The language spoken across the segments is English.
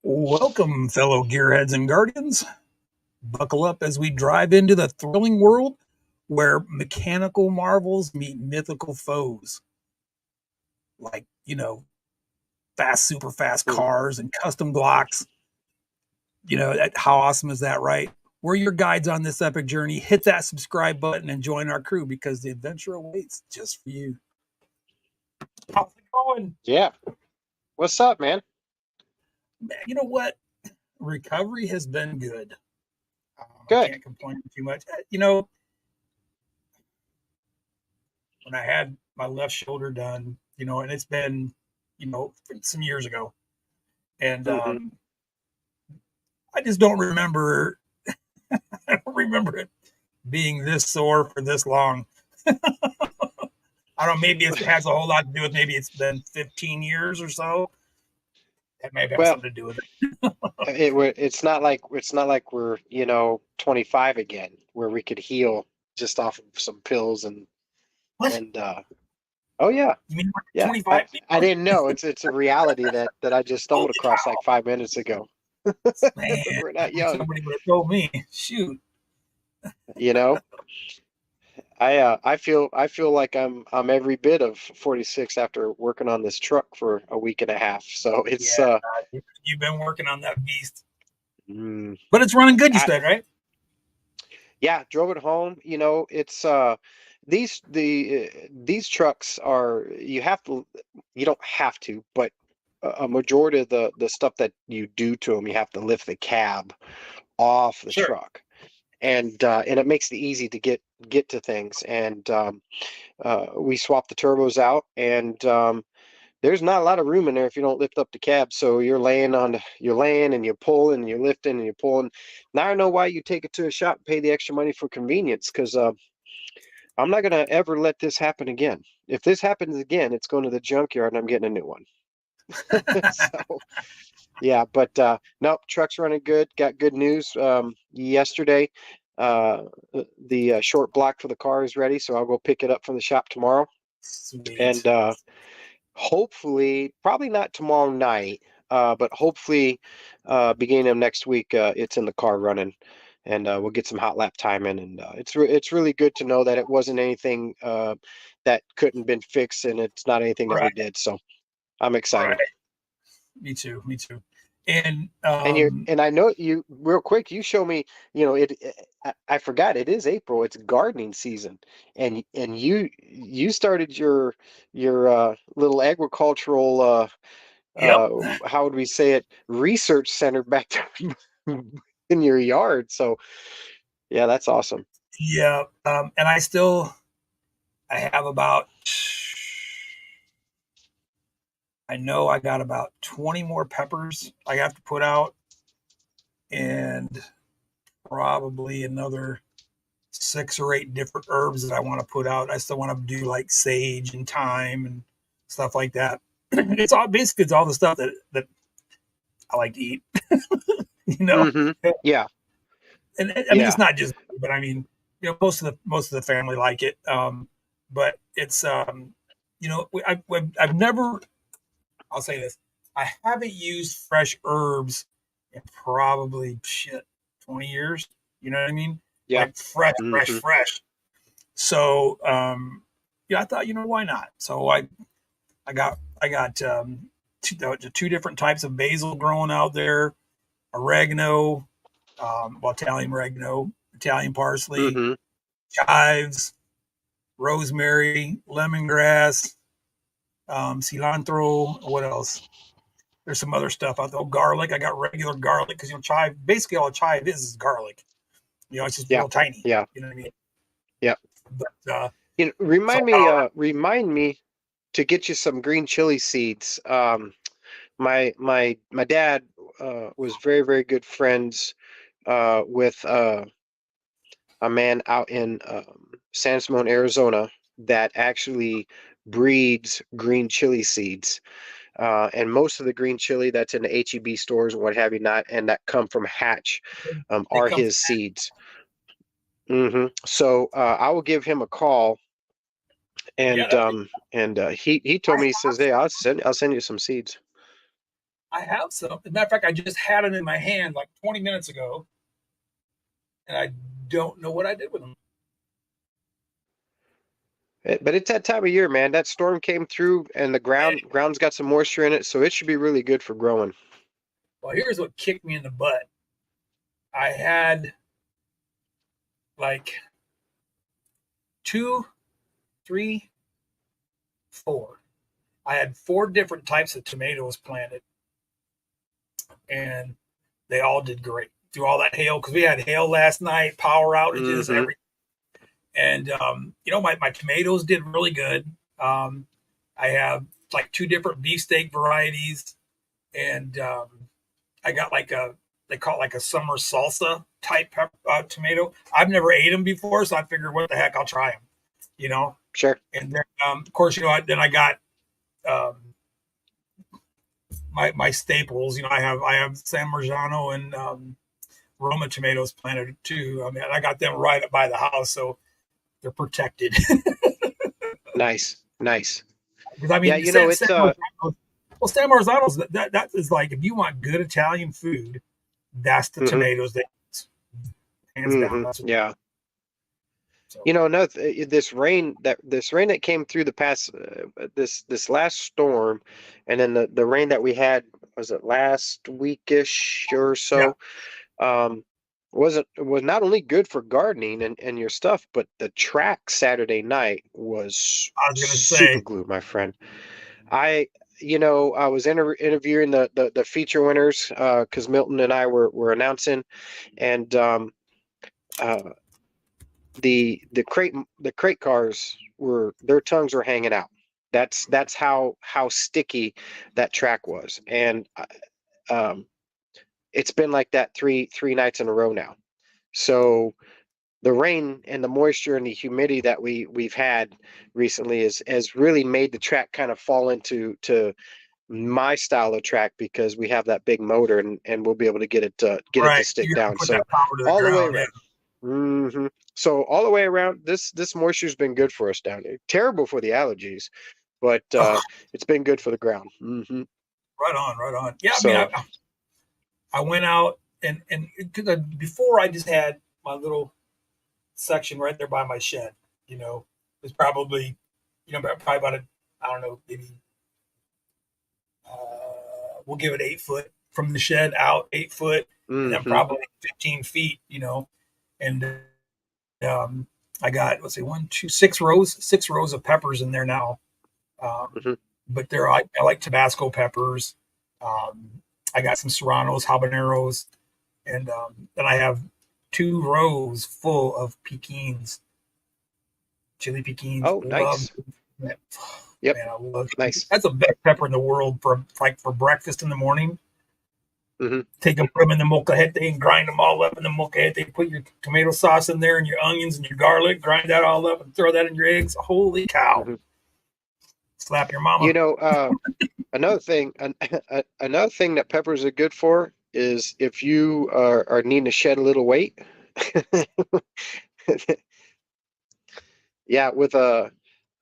Welcome, fellow gearheads and guardians. Buckle up as we drive into the thrilling world where mechanical marvels meet mythical foes, like, super fast Mm. cars and custom Glocks. How awesome is that, right? We're your guides on this epic journey. Hit that subscribe button and join our crew because the adventure awaits just for you. How's it going? Yeah. What's up, man? Man, you know what? Recovery has been good. I Good. can't complain too much. When I had my left shoulder done, and it's been, some years ago. And Hmm. I just don't remember, I don't remember it being this sore for this long. I don't know, maybe it has a whole lot to do with maybe it's been 15 years or so. That may have Well, something to do with it. it's not like we're 25 again, where we could heal just off of some pills What? and oh yeah, You mean we're yeah. I 25 I people? didn't know. It's a reality that I just Holy stumbled across like cow. 5 minutes ago. Man, We're not if young, somebody would have told me, shoot. you know. I feel like I'm every bit of 46 after working on this truck for a week and a half. So it's Yeah, you've been working on that beast. mm, But it's running good, you I, said, right? yeah, drove it home. It's these trucks are you don't have to, but a majority of the stuff that you do to them, you have to lift the cab off the Sure. truck, and it makes it easy to get to things. And we swapped the turbos out, and there's not a lot of room in there if you don't lift up the cab. So you're laying and you're pulling and you're lifting and you're pulling. Now I know why you take it to a shop and pay the extra money for convenience, because I'm not gonna ever let this happen again. If this happens again, it's going to the junkyard and I'm getting a new one. So yeah, but nope, truck's running good. Got good news. Yesterday, uh, the short block for the car is ready, so I'll go pick it up from the shop tomorrow. And Sweet. hopefully, probably not tomorrow night, but hopefully, beginning of next week, it's in the car running, and we'll get some hot lap time in. And it's really good to know that it wasn't anything that couldn't been fixed, and it's not anything that we Right. did. So I'm Right. excited. Me too. Me too. And And I know you real quick. You show me, I forgot it is April. It's gardening season, and you started your little agricultural yep. how would we say it, research center back there in your yard. So yeah, that's awesome. Yeah. And I have I know I got about 20 more peppers I have to put out and probably another 6 or 8 different herbs that I want to put out. I still want to do like sage and thyme and stuff like that. It's all the stuff that I like to eat, you know? Hmm. Yeah, And I mean, it's yeah. not just, but I mean, most of the family like it. But it's, I've never. I'll say this: I haven't used fresh herbs in probably 20 years. You know what I mean? Yeah. Like fresh, fresh, Hmm. fresh. So, yeah, I thought, why not? So I got two different types of basil growing out there, oregano, Italian oregano, Italian parsley, Hmm. chives, rosemary, lemongrass, cilantro. What else? There's some other stuff out there. Oh, garlic. I got regular garlic because chive. Basically, all chive is garlic. It's just Yeah. real tiny. Yeah. You know what I mean? Yeah. But so Remind I me, don't know. remind me to get you some green chili seeds. My dad was very, very good friends with a man out in San Simon, Arizona, that actually breeds green chili seeds. And most of the green chili that's in the HEB stores and what have you not, and that come from Hatch, They are come his from that. seeds. So I will give him a call, Yeah, and that'd be. he I told me, he says, have "Hey, some. I'll send you some seeds." I have some. As a matter of fact, I just had it in my hand like 20 minutes ago, and I don't know what I did with them. But it's that time of year, man. That storm came through, and the ground's got some moisture in it, so it should be really good for growing. Well, here's what kicked me in the butt. I had like two, three, four. I had four different types of tomatoes planted, and they all did great through all that hail because we had hail last night, power outages, Mm-hmm. everything. And my tomatoes did really good. I have like two different beefsteak varieties, and I got like they call it like a summer salsa type tomato. I've never ate them before, so I figured, what the heck, I'll try them. You know, Sure. and then of course, then I got um, my staples. I have San Marzano and Roma tomatoes planted too. I mean, I got them right up by the house, so they're protected. Nice. Nice. Because I Yeah, mean, it's San Marzano's that is like, if you want good Italian food, that's the mm-hmm. tomatoes that hands down. Mm-hmm. That's what, Yeah. so This rain that came through the past this last storm, and then the rain that we had, was it last weekish or yeah. so, um was not only good for gardening and your stuff, but the track Saturday night was I was gonna super say, glue, my friend. I I was interviewing the feature winners, because Milton and I were announcing, and uh the crate cars, were their tongues were hanging out. That's how sticky that track was, and it's been like that three nights in a row now. So the rain and the moisture and the humidity that we've had recently has really made the track kind of fall into my style of track, because we have that big motor, and we'll be able to get it to right, stick you got to down. put that So power to the all the way ground. Yeah. around. So all the way around, this moisture's been good for us down here. Terrible for the allergies, but Oh, it's been good for the ground. right on, right on. Yeah, I mean, So I went out and cause before I just had my little section right there by my shed. It's probably probably about I don't know, maybe we'll give it 8 foot from the shed out, 8 foot, and then hmm probably 15 feet. And um, I got, let's see, one, two, 6 rows of peppers in there now. Um, hmm but I like Tabasco peppers. Um, I got some serranos, habaneros, and then I have 2 rows full of pekins, chili pekins. Oh, Love nice. man, Yep, man, I love. nice. That's the best pepper in the world for breakfast in the morning. hmm Take them, put them in the molcajete, and grind them all up in the molcajete. Put your tomato sauce in there and your onions and your garlic. Grind that all up and throw that in your eggs. Holy cow! hmm Slap your You mama. know, another thing that peppers are good for is if you are needing to shed a little weight. Yeah,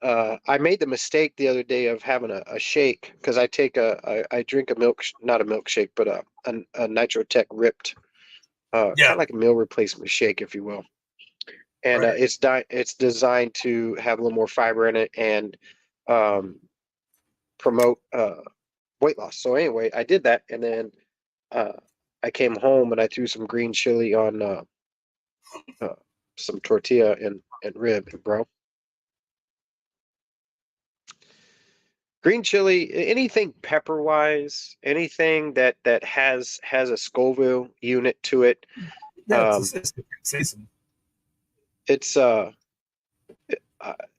I made the mistake the other day of having a shake, because I drink not a milkshake, but a Nitro-Tech ripped, kind Yeah, of like a meal replacement shake, if you will. And right. it's designed to have a little more fiber in it, and um, promote weight loss. So anyway, I did that, and then uh, I came home and I threw some green chili on uh, some tortilla and rib, and bro. Green chili, anything pepper wise, anything that has a Scoville unit to it. Yeah, Um, it's season. it's uh,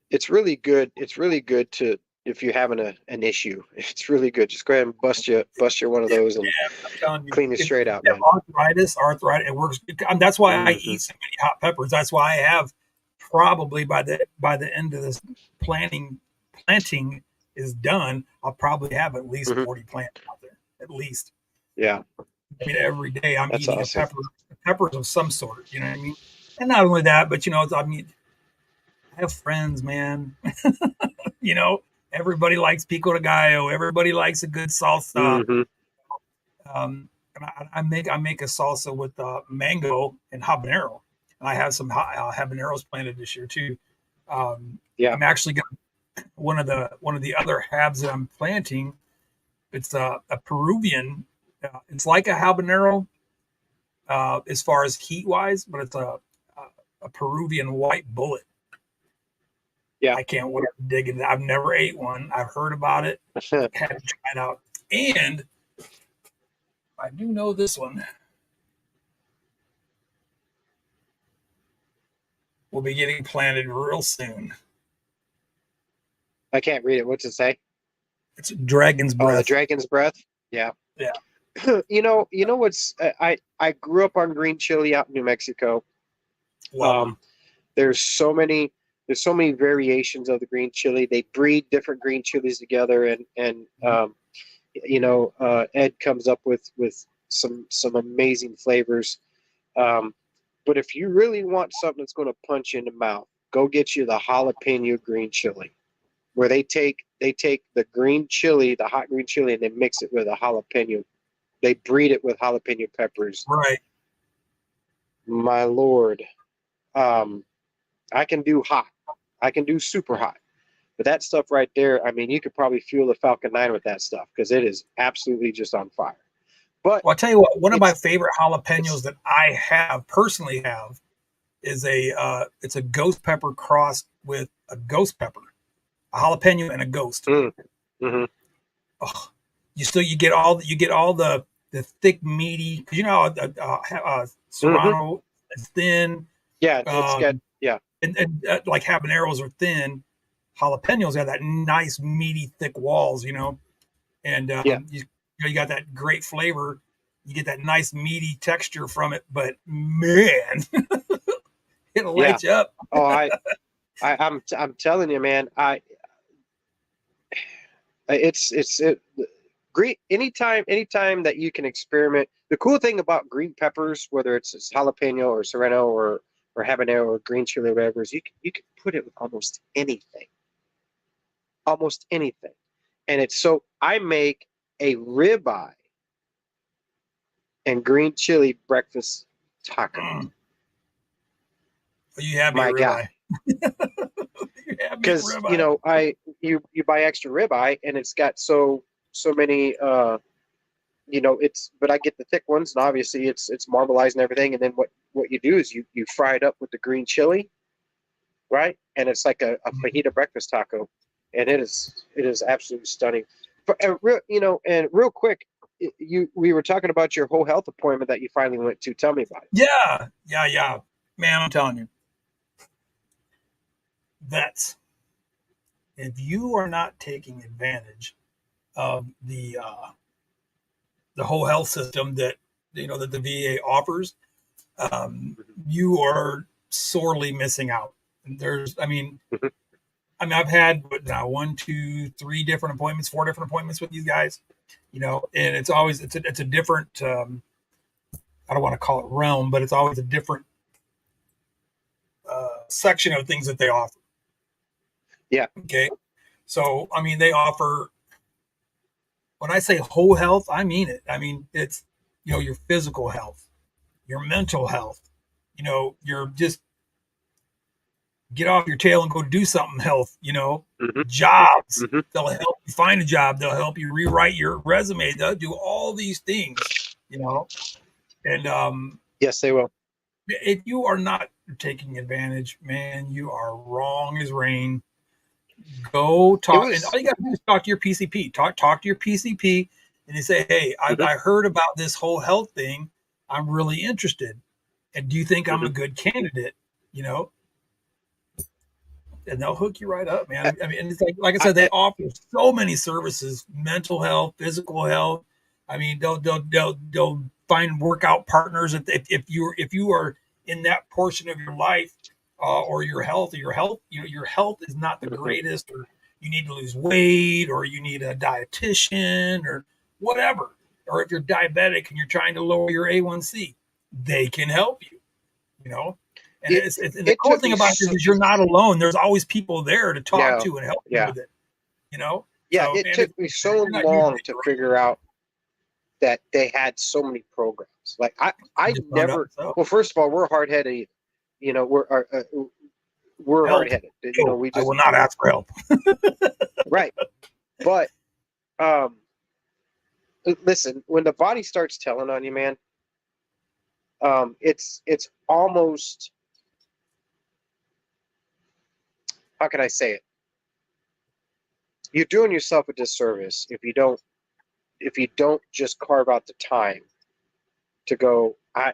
it's really good. It's really good to, if you're having an issue. It's really good. Just go ahead and bust your one of Yeah, those and I'm telling you, clean it if straight you out, have man. arthritis, it works. And that's why I hmm eat so many hot peppers. That's why I have probably by the end of this planting is done, I'll probably have at least hmm 40 plants out there. At least. Yeah, I mean, every day I'm that's eating awesome. peppers of some sort. You know what I mean? And not only that, but I mean, I have friends, man. you know, Everybody likes pico de gallo. Everybody likes a good salsa. hmm And I make a salsa with mango and habanero, and I have some habaneros planted this year too. Yeah. I'm actually going one of the other habs that I'm planting. It's a Peruvian. It's like a habanero as far as heat wise, but it's a Peruvian white bullet. Yeah. I can't wait to dig into. I've never ate one. I've heard about it. Had to try it out, and I do know this one will be getting planted real soon. I can't read it. What's it say? It's dragon's Oh, the breath. dragon's breath. Yeah. Yeah. What's I grew up on green chili out in New Mexico. Love Um, them. there's so many variations of the green chili. They breed different green chilies together, and Ed comes up with some amazing flavors. Um, but if you really want something that's going to punch you in the mouth, go get you the jalapeno green chili, where they take the green chili, the hot green chili, and they mix it with a jalapeno. They breed it with jalapeno peppers. Right. My lord, um, I can do hot. I can do super hot. But that stuff right there, I mean, you could probably fuel the Falcon 9 with that stuff because it is absolutely just on fire. But Well, I'll tell you what. One of my it's favorite jalapenos it's that I personally have is it's a ghost pepper crossed with a ghost pepper, a jalapeno and a ghost. mm, hmm Oh, you get all the thick meaty, because you know hmm Serrano is thin, yeah, it's got um, yeah, and like habaneros are thin. Jalapenos have that nice meaty thick walls, and yeah, you got that great flavor. You get that nice meaty texture from it, but man, it'll yeah. light you up. Oh, I'm telling you, man. It's great anytime that you can experiment. The cool thing about green peppers, whether it's jalapeno or serrano or habanero or green chili or whatever, is you can put it with almost anything, and it's so I make a ribeye and green chili breakfast taco. Mm. You have me at My guy, ribeye. You have me at because ribeye. you buy extra ribeye and it's got so many it's but I get the thick ones and obviously it's marbleized and everything, and then what you do is you fry it up with the green chili, right, and it's like a fajita breakfast taco, and it is absolutely stunning. And real quick, we were talking about your whole health appointment that you finally went to. Tell me about it. Yeah, yeah, yeah. Man, I'm telling you, vets, if you are not taking advantage of the whole health system that the VA offers, um, you are sorely missing out. Mhm. I've had what now, one, two, three different appointments, four different appointments with these guys, and it's a different. I don't want to call it realm, but it's always a different section of things that they offer. Yeah. Okay, so they offer. When I say whole health, I mean it. I mean it's your physical health, your mental health. You're just get off your tail and go do something health. hmm Jobs. hmm They'll help you find a job. They'll help you rewrite your resume. They'll do all these things. You know, and Yes, they will. if you are not taking advantage, man, you are wrong as rain. Go It talk, and was. all you got to do is talk to your PCP. Talk to your PCP, and you say, "Hey, hmm I heard about this whole health thing. I'm really interested, and do you think I'm hmm a good candidate?" You know, and they'll hook you right up, I, man. And it's like I I, said, they offer so many services: mental health, physical health. They'll find workout partners if you are in that portion of your life, or your health. Your health is not the mhm. greatest, or you need to lose weight, or you need a dietitian, or whatever. Or if you're diabetic and you're trying to lower your A1C, they can help you. You know, and it and the it cool took thing me about it so is you're not alone. There's always people there to talk no to and help you yeah with it. You know, yeah so it man, took me so you're not using long it. to figure out that they had so many programs. Like I I just found out never. myself. Well, first of all, we're hard headed. You know, we're hard Help. headed. You know, No, we I just will not ask for help. right. But um, listen, when the body starts telling on you, man, it's almost, how can I say it? You're doing yourself a disservice if you don't just carve out the time to go, I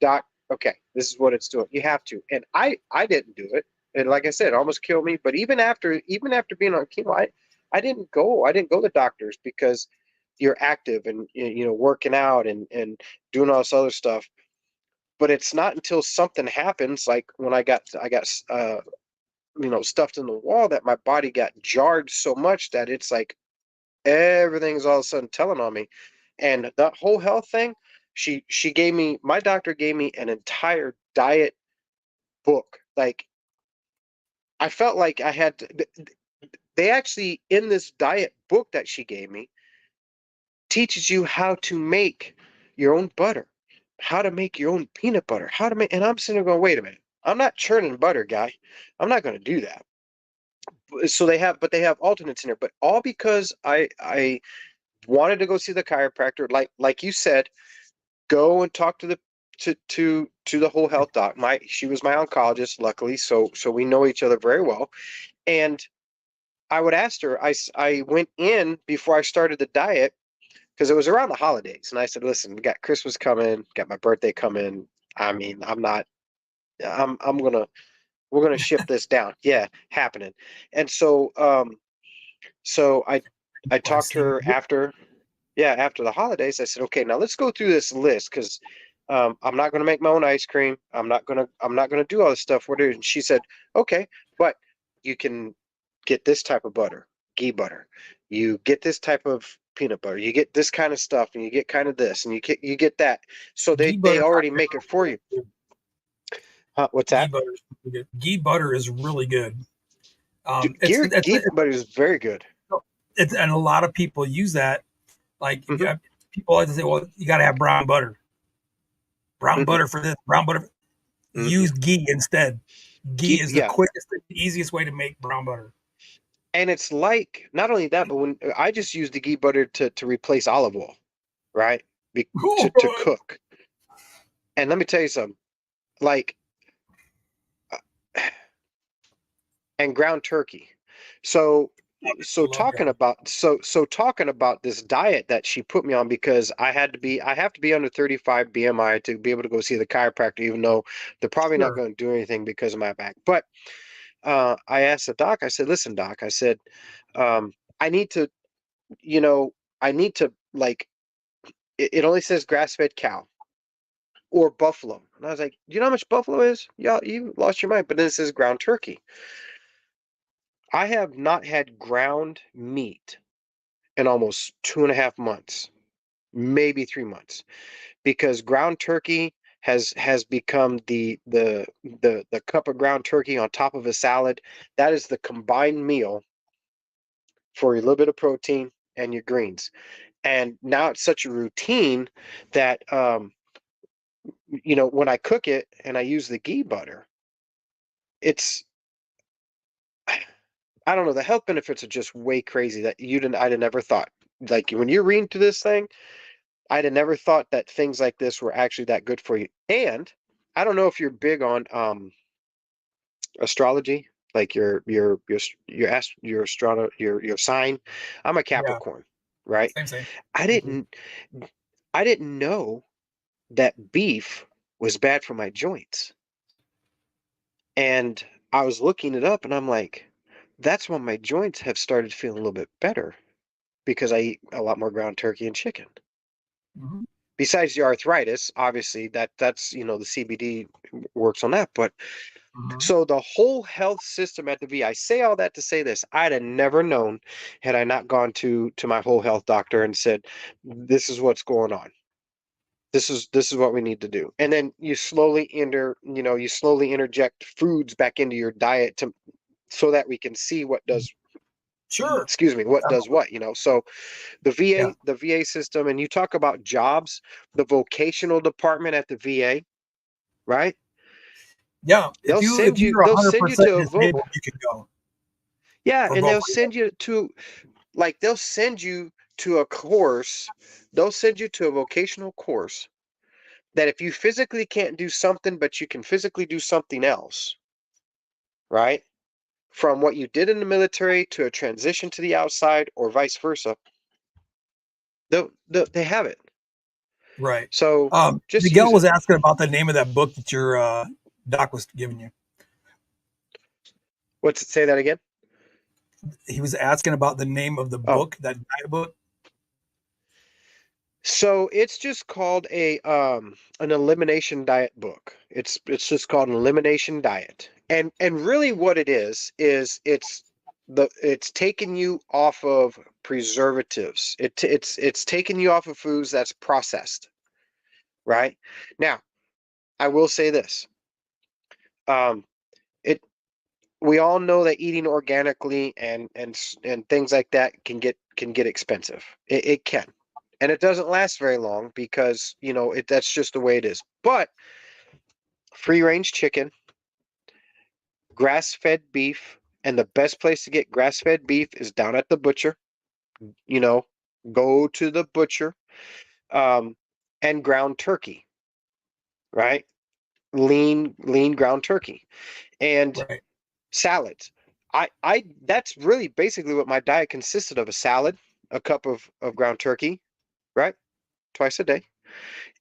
doc, okay, this is what it's doing. You have to. And I didn't do it. And like I said, it almost killed me. But even after being on chemo, I didn't go. I didn't go to doctors because you're active and you know working out and doing all this other stuff. But it's not until something happens, like when I got you know stuffed in the wall, that my body got jarred so much that it's like everything's all of a sudden telling on me. And that whole health thing, she gave me, my doctor gave me an entire diet book. Like I felt like I had to, they actually in this diet book that she gave me teaches you how to make your own butter, how to make your own peanut butter, how to make, and I'm sitting there going, wait a minute, I'm not churning butter, guy. I'm not going to do that. So they have alternates in there, but all because I wanted to go see the chiropractor, like you said, go and talk to the to the whole health doc. My She was my oncologist, luckily, so we know each other very well. And I would ask her. I went in before I started the diet because it was around the holidays, and I said, "Listen, we got Christmas coming, got my birthday coming. I mean, I'm not. I'm gonna we're gonna shift this down. Yeah, happening." And so I Well, I talked to see. her after, yeah, after the holidays. I said, okay, now let's go through this list because I'm not going to make my own ice cream. I'm not going to do all this stuff. What do? And she said, okay, but you can get this type of butter, ghee butter. You get this type of peanut butter. You get this kind of stuff, and you get kind of this, and you get that. So Ghee they butter. already make it for you. Huh, what's Ghee that? butter is really good. Ghee butter is really good. Dude, ghee butter is very good. And a lot of people use that. Like Hmm. people like to say, well, you got to have brown butter. Brown Mm-mm, butter for this. Brown butter. mm-mm. Use ghee instead. Ghee Ghee, is the yeah, quickest, the easiest way to make brown butter. and it's like not only that, but when I just use the ghee butter to replace olive oil, right? Be, Oh to God! cook. And let me tell you something, like, and ground turkey. So I love ground. talking about this diet that she put me on, because I have to be under 35 BMI to be able to go see the chiropractor, even though they're probably not Sure. going to do anything because of my back. But I asked the doc, I said, listen, doc, I said, I need to, you know, I need to, like, it only says grass-fed cow or buffalo. And I was like, you know how much buffalo is? Yeah, you lost your mind. But then it says ground turkey. I have not had ground meat in almost 2.5 months, maybe 3 months, because ground turkey has become the cup of ground turkey on top of a salad. That is the combined meal for a little bit of protein and your greens. And now it's such a routine that you know, when I cook it and I use the ghee butter, it's, I don't know, the health benefits are just way crazy that I'd have never thought. Like when you're reading through this thing, I'd have never thought that things like this were actually that good for you. And I don't know if you're big on astrology, like your sign. I'm a Yeah. Capricorn, right? Same. Same. I Me too. didn't I didn't know that beef was bad for my joints. And I was looking it up and I'm like, that's when my joints have started feeling a little bit better because I eat a lot more ground turkey and chicken. Hmm. Besides the arthritis, obviously that's you know the CBD works on that. But Hmm. so the whole health system at the V, I say all that to say this: I'd have never known had I not gone to my whole health doctor and said, "This is what's going on. This is what we need to do." And then you slowly interject foods back into your diet to so that we can see what does. Sure. Excuse me, what does Absolutely. what, So the Yeah. VA system, and you talk about jobs, the vocational department at the VA, right? Yeah. If They'll you if send you you're they'll send you 100% to a voc disabled, you can go yeah, for and they'll vocational. send you to they'll send you to a course, they'll send you to a vocational course that if you physically can't do something, but you can physically do something else, right? From what you did in the military to a transition to the outside or vice versa, they have it. Right. So just Miguel use was it. asking about the name of that book that your doc was giving you. What's it say that again? He was asking about the name of the Oh, book, that diet book. so it's just called a an elimination diet book. It's just called an elimination diet. And really what it is it's taking you off of preservatives. It's taking you off of foods that's processed, right? Now, I will say this. Um it we all know that eating organically and things like that can get expensive. It can, and it doesn't last very long because that's just the way it is. But free range chicken, grass fed beef, and the best place to get grass fed beef is down at the butcher. You know, go to the butcher. Um, and ground turkey, right? Lean ground turkey and Right. salads. I that's really basically what my diet consisted of: a salad, a cup of ground turkey, right? Twice a day.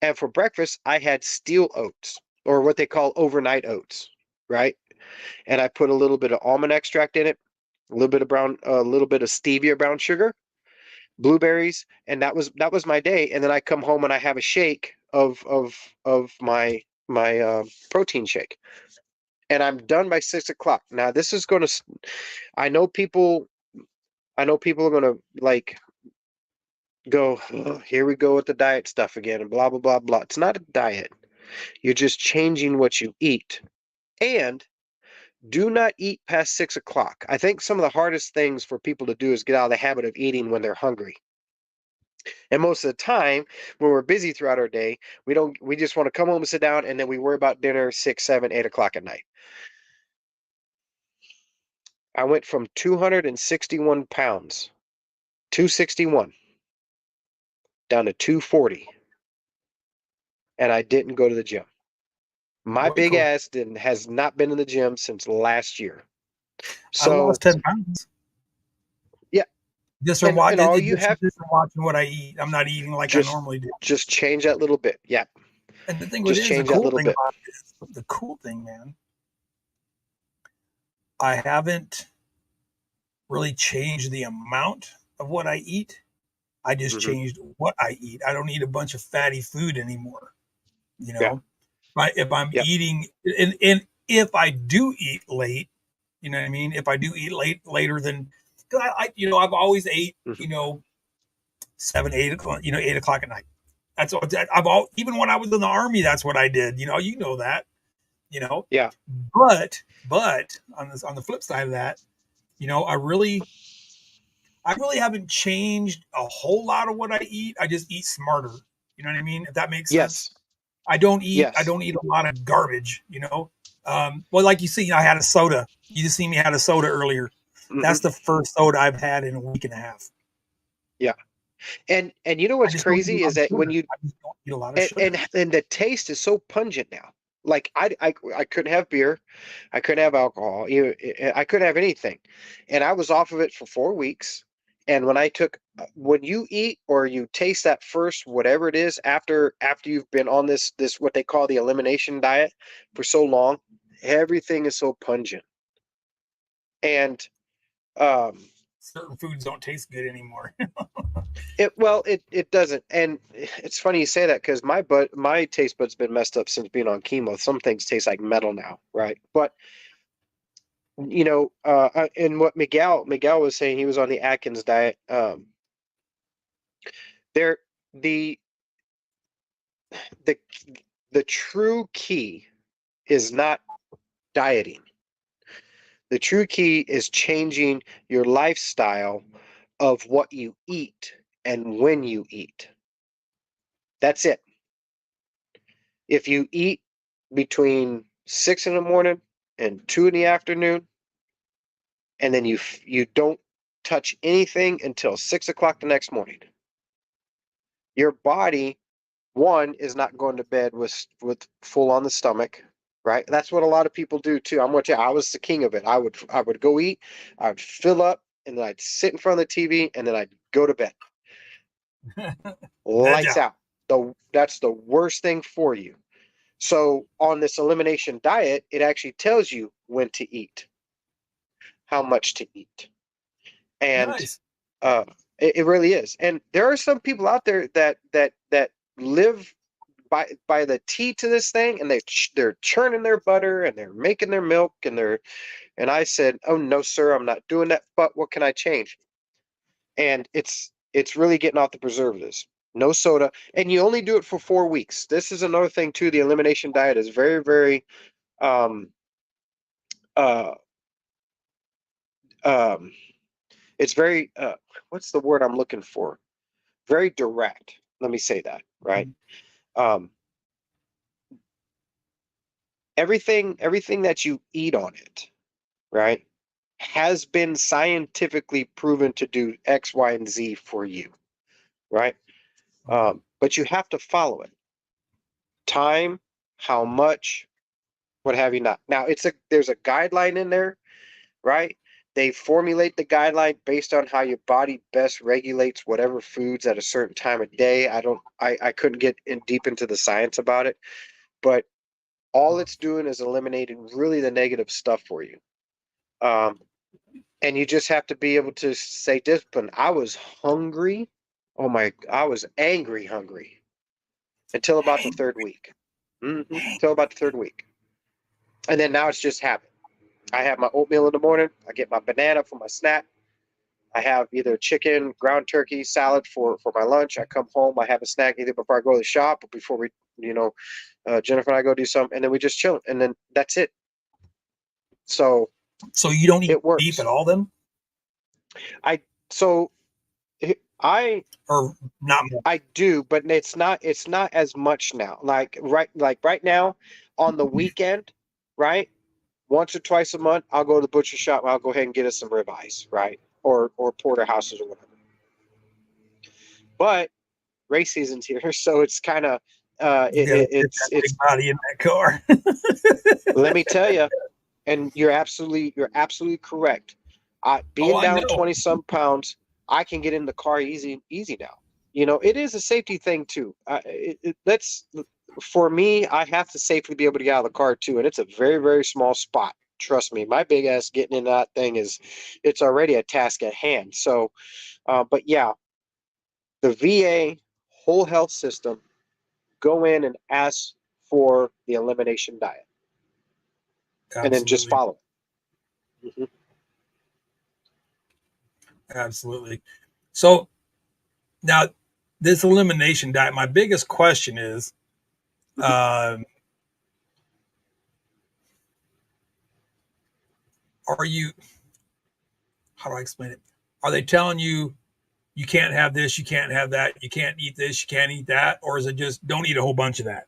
And for breakfast, I had steel oats, or what they call overnight oats, right? And I put a little bit of almond extract in it, a little bit of stevia brown sugar, blueberries, and that was my day. And then I come home and I have a shake of my protein shake, and I'm done by 6 o'clock. Now this is going to I know people I know people are gonna like go, "Oh, here we go with the diet stuff again," and blah blah blah blah. It's not a diet. You're just changing what you eat. And do not eat past 6 o'clock. I think some of the hardest things for people to do is get out of the habit of eating when they're hungry. And most of the time, when we're busy throughout our day, we just want to come home and sit down, and then we worry about dinner 6, 7, 8 o'clock at night. I went from 261 pounds, 261, down to 240, and I didn't go to the gym. My Way big cool. ass didn't has not been in the gym since last year. I So lost 10 pounds yeah, just from and watching all you have just from watching what I eat. I'm not eating like I just normally do. just change that little bit. Yeah, And the thing with just it is, the change that cool little thing bit. about it is, the cool thing, man, I haven't really changed the amount of what I eat. I just Hmm. changed what I eat. I don't eat a bunch of fatty food anymore. You Yeah, know, if I'm yep. eating, and if I do eat late, you know what I mean? If I do eat later than, because I've always ate, Hmm. 7, 8 o'clock, 8 o'clock at night. That's all. I've all, even when I was in the army, that's what I did. You know that. You know, Yeah. but on the flip side of that, you know, I really haven't changed a whole lot of what I eat. I just eat smarter. You know what I mean? If that makes sense. Yes. I Yes. don't eat a lot of garbage, you know. Well, like you see, I had a soda. You just see me had a soda earlier. Hmm. That's the first soda I've had in a week and a half. Yeah. And you know I what's just don't eat a crazy lot is of that when sugar. you I just don't eat a lot of and sugar. and the taste is so pungent now. Like I couldn't have beer, I couldn't have alcohol, I couldn't have anything, and I was off of it for 4 weeks. And when you eat or you taste that first whatever it is after you've been on this what they call the elimination diet for so long, everything is so pungent. And um, Certain foods don't taste good anymore. it doesn't. And it's funny you say that because my taste bud's been messed up since being on chemo. Some things taste like metal now, right? But and what Miguel was saying, he was on the Atkins diet. There the the the true key is not dieting. The true key is changing your lifestyle of what you eat and when you eat. That's it. If you eat between 6 in the morning and 2 in the afternoon, and then you don't touch anything until 6 o'clock the next morning, your body, one, is not going to bed with full on the stomach, right? That's what a lot of people do too. I'm with you. I was the king of it. I would go eat, I would fill up, and then I'd sit in front of the TV, and then I'd go to bed. Veg Lights out. out. That's the worst thing for you. So on this elimination diet, it actually tells you when to eat, how much to eat, and Nice. uh, it really is. And there are some people out there that live by the tea to this thing, and they're churning their butter and they're making their milk and I said, oh no, sir, I'm not doing that. But what can I change? And it's really getting off the preservatives. No soda, and you only do it for 4 weeks. This is another thing too. The elimination diet is very, very um, uh, um, it's very what's the word I'm looking for? Very direct. Let me say that, right? Um, everything that you eat on it, right, has been scientifically proven to do X, Y, and Z for you, right? Okay. But you have to follow it. Time, how much, what have you not. Now there's a guideline in there, right? They formulate the guideline based on how your body best regulates whatever foods at a certain time of day. I couldn't get in deep into the science about it, but all it's doing is eliminating really the negative stuff for you. Um, and you just have to be able to say discipline. I was hungry. Oh my, I was angry hungry until about the Hey, third week. hey. Until about the third week. And then now it's just habit. I have my oatmeal in the morning. I get my banana for my snack. I have either chicken, ground turkey, salad for my lunch. I come home. I have a snack either before I go to the shop or before you know, Jennifer and I go do something. And then we just chill. And then that's it. So So you don't eat it beef at works. all then, I, so I or not much? I do, but it's not as much now. Like right now on the weekend, right? Once or twice a month, I'll go to the butcher shop. I'll go ahead and get us some ribeyes, right? Or porterhouses or whatever. But race season's here, so it's kind of You it, gotta it, get it's that big it's. body in that car. Let me tell you, and you're absolutely correct. Oh, Being I down know. 20 some pounds, I can get in the car easy now. It is a safety thing too. Let's For me, I have to safely be able to get out of the car too, and it's a very, very small spot. Trust me, my big ass getting in that thing it's already a task at hand. So, but yeah, the VA whole health system, go in and ask for the elimination diet, and then just Absolutely, follow it. absolutely. So now, this elimination diet. My biggest question is, um, are you? How do I explain it? Are they telling you you can't have this, you can't have that, you can't eat this, you can't eat that, or is it just don't eat a whole bunch of that?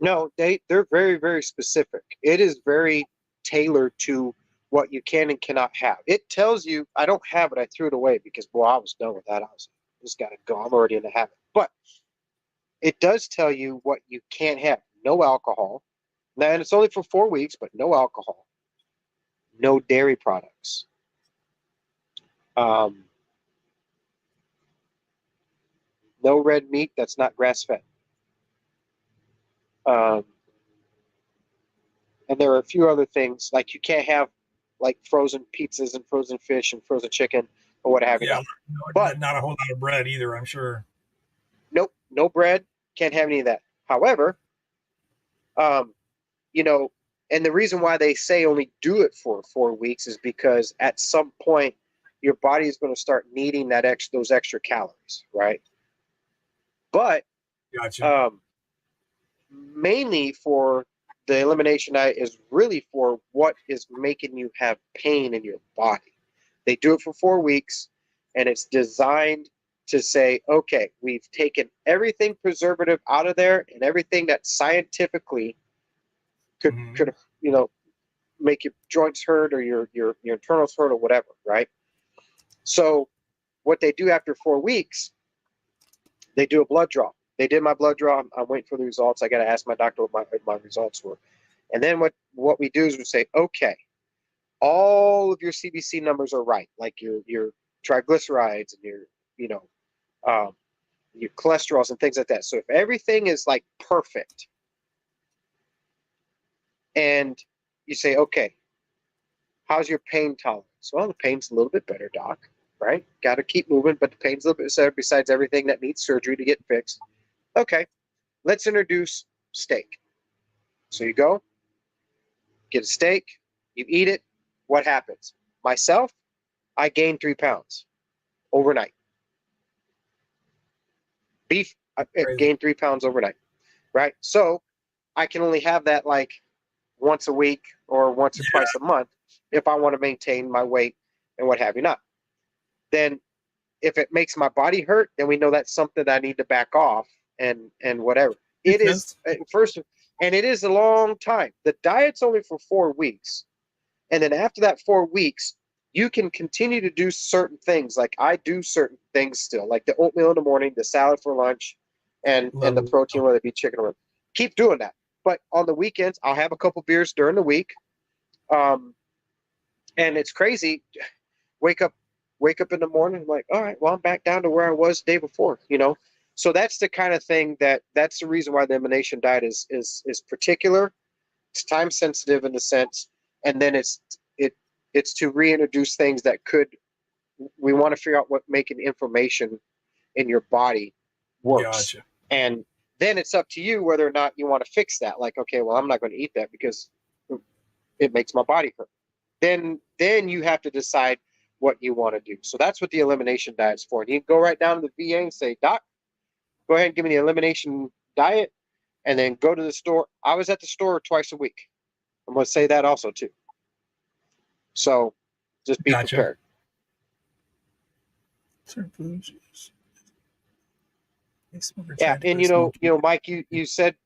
No, they're very, very specific. It is very tailored to what you can and cannot have. It tells you, I don't have it, I threw it away because boy, I was done with that. I was just gotta go. I'm already in the habit. But it does tell you what you can't have. No alcohol. Now, and it's only for 4 weeks, but no alcohol, no dairy products. Um, no red meat that's not grass fed. Um, and there are a few other things like you can't have like frozen pizzas and frozen fish and frozen chicken or what have you Yeah, not. But not a whole lot of bread either. I'm sure. nope, no bread, can't have any of that. However, um, you know, and the reason why they say only do it for 4 weeks is because at some point your body is going to start needing those extra calories, right? But Gotcha. um, mainly for the elimination diet is really for what is making you have pain in your body. They do it for 4 weeks, and it's designed to say, okay, we've taken everything preservative out of there and everything that scientifically could Mhm. make your joints hurt or your internals hurt or whatever, right? So what they do after 4 weeks, they do a blood draw. They did my blood draw. I'm waiting for the results. I got to ask my doctor what my results were. And then what we do is we say, okay, all of your CBC numbers are right, like your triglycerides and you know um, your cholesterols and things like that. So if everything is like perfect, and you say, okay, how's your pain tolerance? Well, the pain's a little bit better, doc. Right? Got to keep moving, but the pain's a little bit better. Besides everything that needs surgery to get fixed. Okay, let's introduce steak. So you go get a steak, you eat it. What happens? Myself, I gained 3 pounds overnight. Beef, I Crazy. gained 3 pounds overnight. Right? So I can only have that like once a week or once or Yeah. twice a month if I want to maintain my weight and what have you not. Then if it makes my body hurt, then we know that's something that I need to back off and whatever. It Makes is sense. first, and it is a long time. The diet's only for 4 weeks, and then after that 4 weeks, you can continue to do certain things. Like I do certain things still, like the oatmeal in the morning, the salad for lunch, and Love the it. protein, whether it be chicken or keep doing that. But on the weekends, I'll have a couple beers during the week. Um, and it's crazy. Wake up, wake up in the morning, I'm like, all right, well, I'm back down to where I was the day before. So that's the kind of thing that's the reason why the elimination diet is particular. It's time sensitive in the sense, and then it's to reintroduce things that could we want to figure out what making inflammation in your body works. Gotcha. And then it's up to you whether or not you want to fix that. Like, okay, well, I'm not going to eat that because it makes my body hurt. Then you have to decide what you want to do. So that's what the elimination diet is for. And you can go right down to the VA and say, Doc, go ahead and give me the elimination diet, and then go to the store. I was at the store twice a week. I'm going to say that also too. So just be Gotcha. prepared. Certain foods. Smoker Yeah, tried to and quit smoking. Mike, you said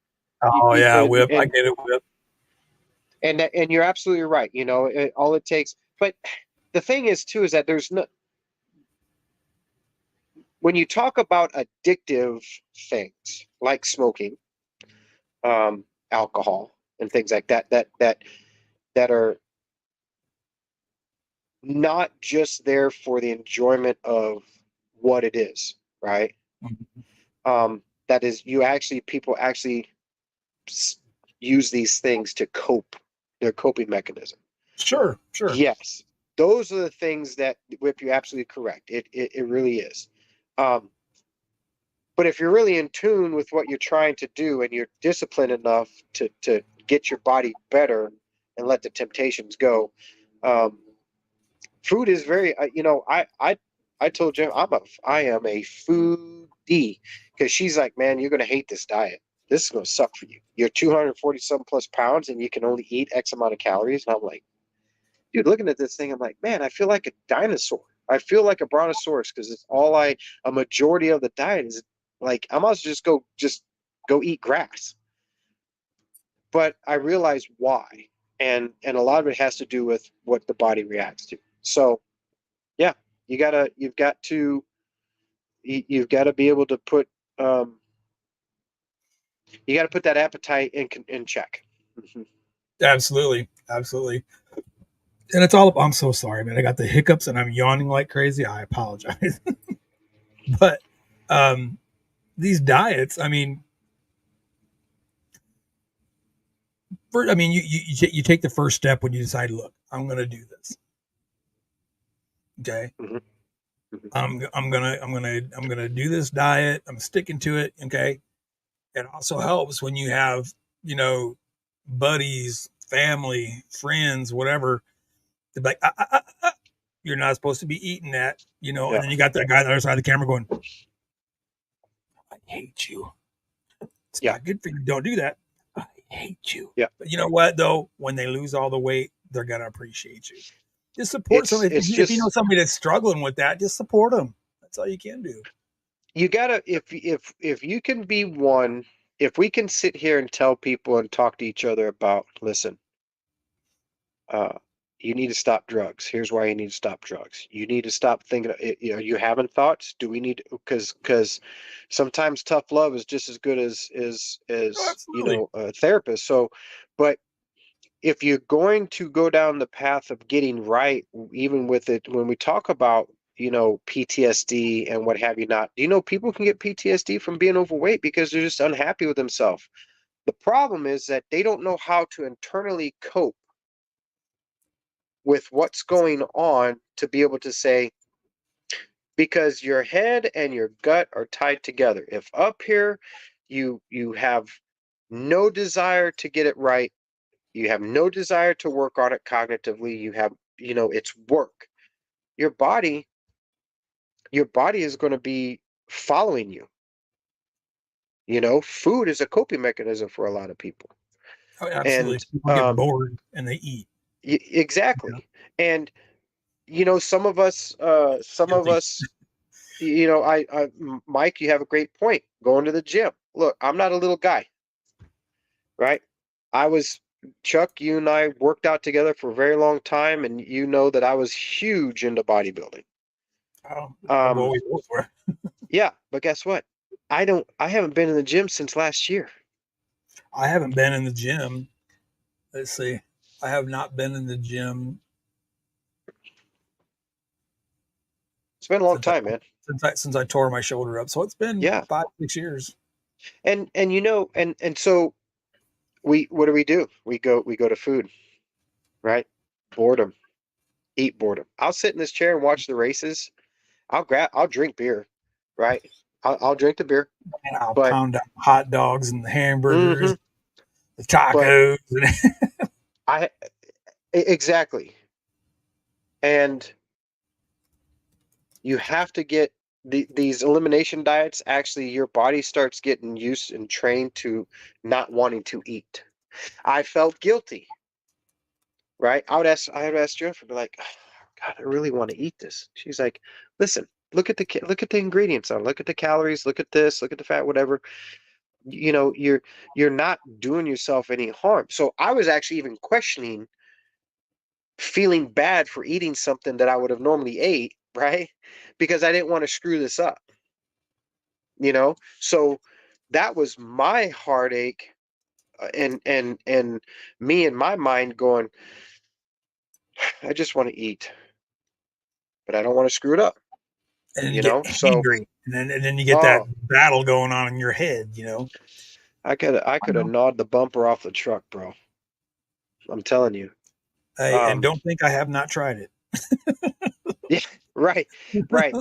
Oh you, yeah, whip. I and get it, whip. and you're absolutely right. All it takes. But the thing is too is that there's no when you talk about addictive things like smoking, alcohol, and things like that are not just there for the enjoyment of what it is, right? Mhm. That is, people actually use these things to cope, their coping mechanism. Sure, sure. Yes, those are the things that Whip, you're absolutely correct. It really is. Um, but if you're really in tune with what you're trying to do and you're disciplined enough to get your body better and let the temptations go, um, food is very. I told Jim I am a foodie because she's like, man, you're gonna hate this diet. This is gonna suck for you. You're 247 plus pounds and you can only eat X amount of calories. And I'm like, dude, looking at this thing, I'm like, man, I feel like a dinosaur. I feel like a brontosaurus because it's a majority of the diet is like, I must just go eat grass. But I realize why. And a lot of it has to do with what the body reacts to. So yeah, you've got to be able to um, you got to put that appetite in check. Mhm. Absolutely, absolutely. And it's all. I'm so sorry, man. I got the hiccups and I'm yawning like crazy. I apologize. But um, these diets, I mean, you take the first step when you decide, look, I'm going to do this. Okay, Mhm. Mhm. I'm gonna do this diet. I'm sticking to it. Okay, it also helps when you have you know buddies, family, friends, whatever. They're like, you're not supposed to be eating that, and Yeah. then you got that guy on the other side of the camera going, I hate you. It's Yeah. not good for you. Don't do that. I hate you. Yeah. But you know what though? When they lose all the weight, they're gonna appreciate you. Just support It's somebody. it's If you know just somebody that's struggling with that, just support them. That's all you can do. you gotta if you can be one, if we can sit here and tell people and talk to each other about, listen, uh, you need to stop drugs. Here's why you need to stop drugs. You need to stop thinking. You know, you having thoughts? Do we need? Because sometimes tough love is just as good Oh, as absolutely. a therapist. So, but if you're going to go down the path of getting right, even with it, when we talk about PTSD and what have you not, people can get PTSD from being overweight because they're just unhappy with themselves. The problem is that they don't know how to internally cope with what's going on to be able to say, because your head and your gut are tied together. If up here you have no desire to get it right, you have no desire to work on it cognitively, you have, it's work. Your body, your body is going to be following you. Food is a coping mechanism for a lot of people. Oh, absolutely. And People get bored and they eat. You know? exactly. And some of Guilty. us, Mike, you have a great point. Going to the gym. Look, I'm not a little guy, right? I was Chuck. You and I worked out together for a very long time, and you know that I was huge into bodybuilding. Oh, well, Um, we both were. yeah, but guess what? I haven't been in the gym since last year. I haven't been in the gym. Let's see. I have not been in the gym It's been a long since I time, man. since I tore my shoulder up. So it's been Yeah, 5, 6 years. and so what do? We go to food, right? Boredom, eat boredom. I'll sit in this chair and watch the races. I'll drink beer, right? I'll drink the beer, And I'll but pound out hot dogs and the hamburgers, hmm the but tacos. I exactly. And you have to get these elimination diets. Actually, your body starts getting used and trained to not wanting to eat. I felt guilty, right? I would ask Jennifer, be like, "Oh, God, I really want to eat this." She's like, "Listen, look at the ingredients on, look at the calories, look at this, look at the fat, whatever. You're not doing yourself any harm." So I was actually even questioning feeling bad for eating something that I would have normally ate, right? Because I didn't want to screw this up, So that was my heartache, and me in my mind going, I just want to eat, but I don't want to screw it up, And then you get So hangry, and then you get that oh, battle going on in your head. I could I have know. gnawed the bumper off the truck, bro. I'm telling you. And Um, don't think I have not tried it. yeah, right, right.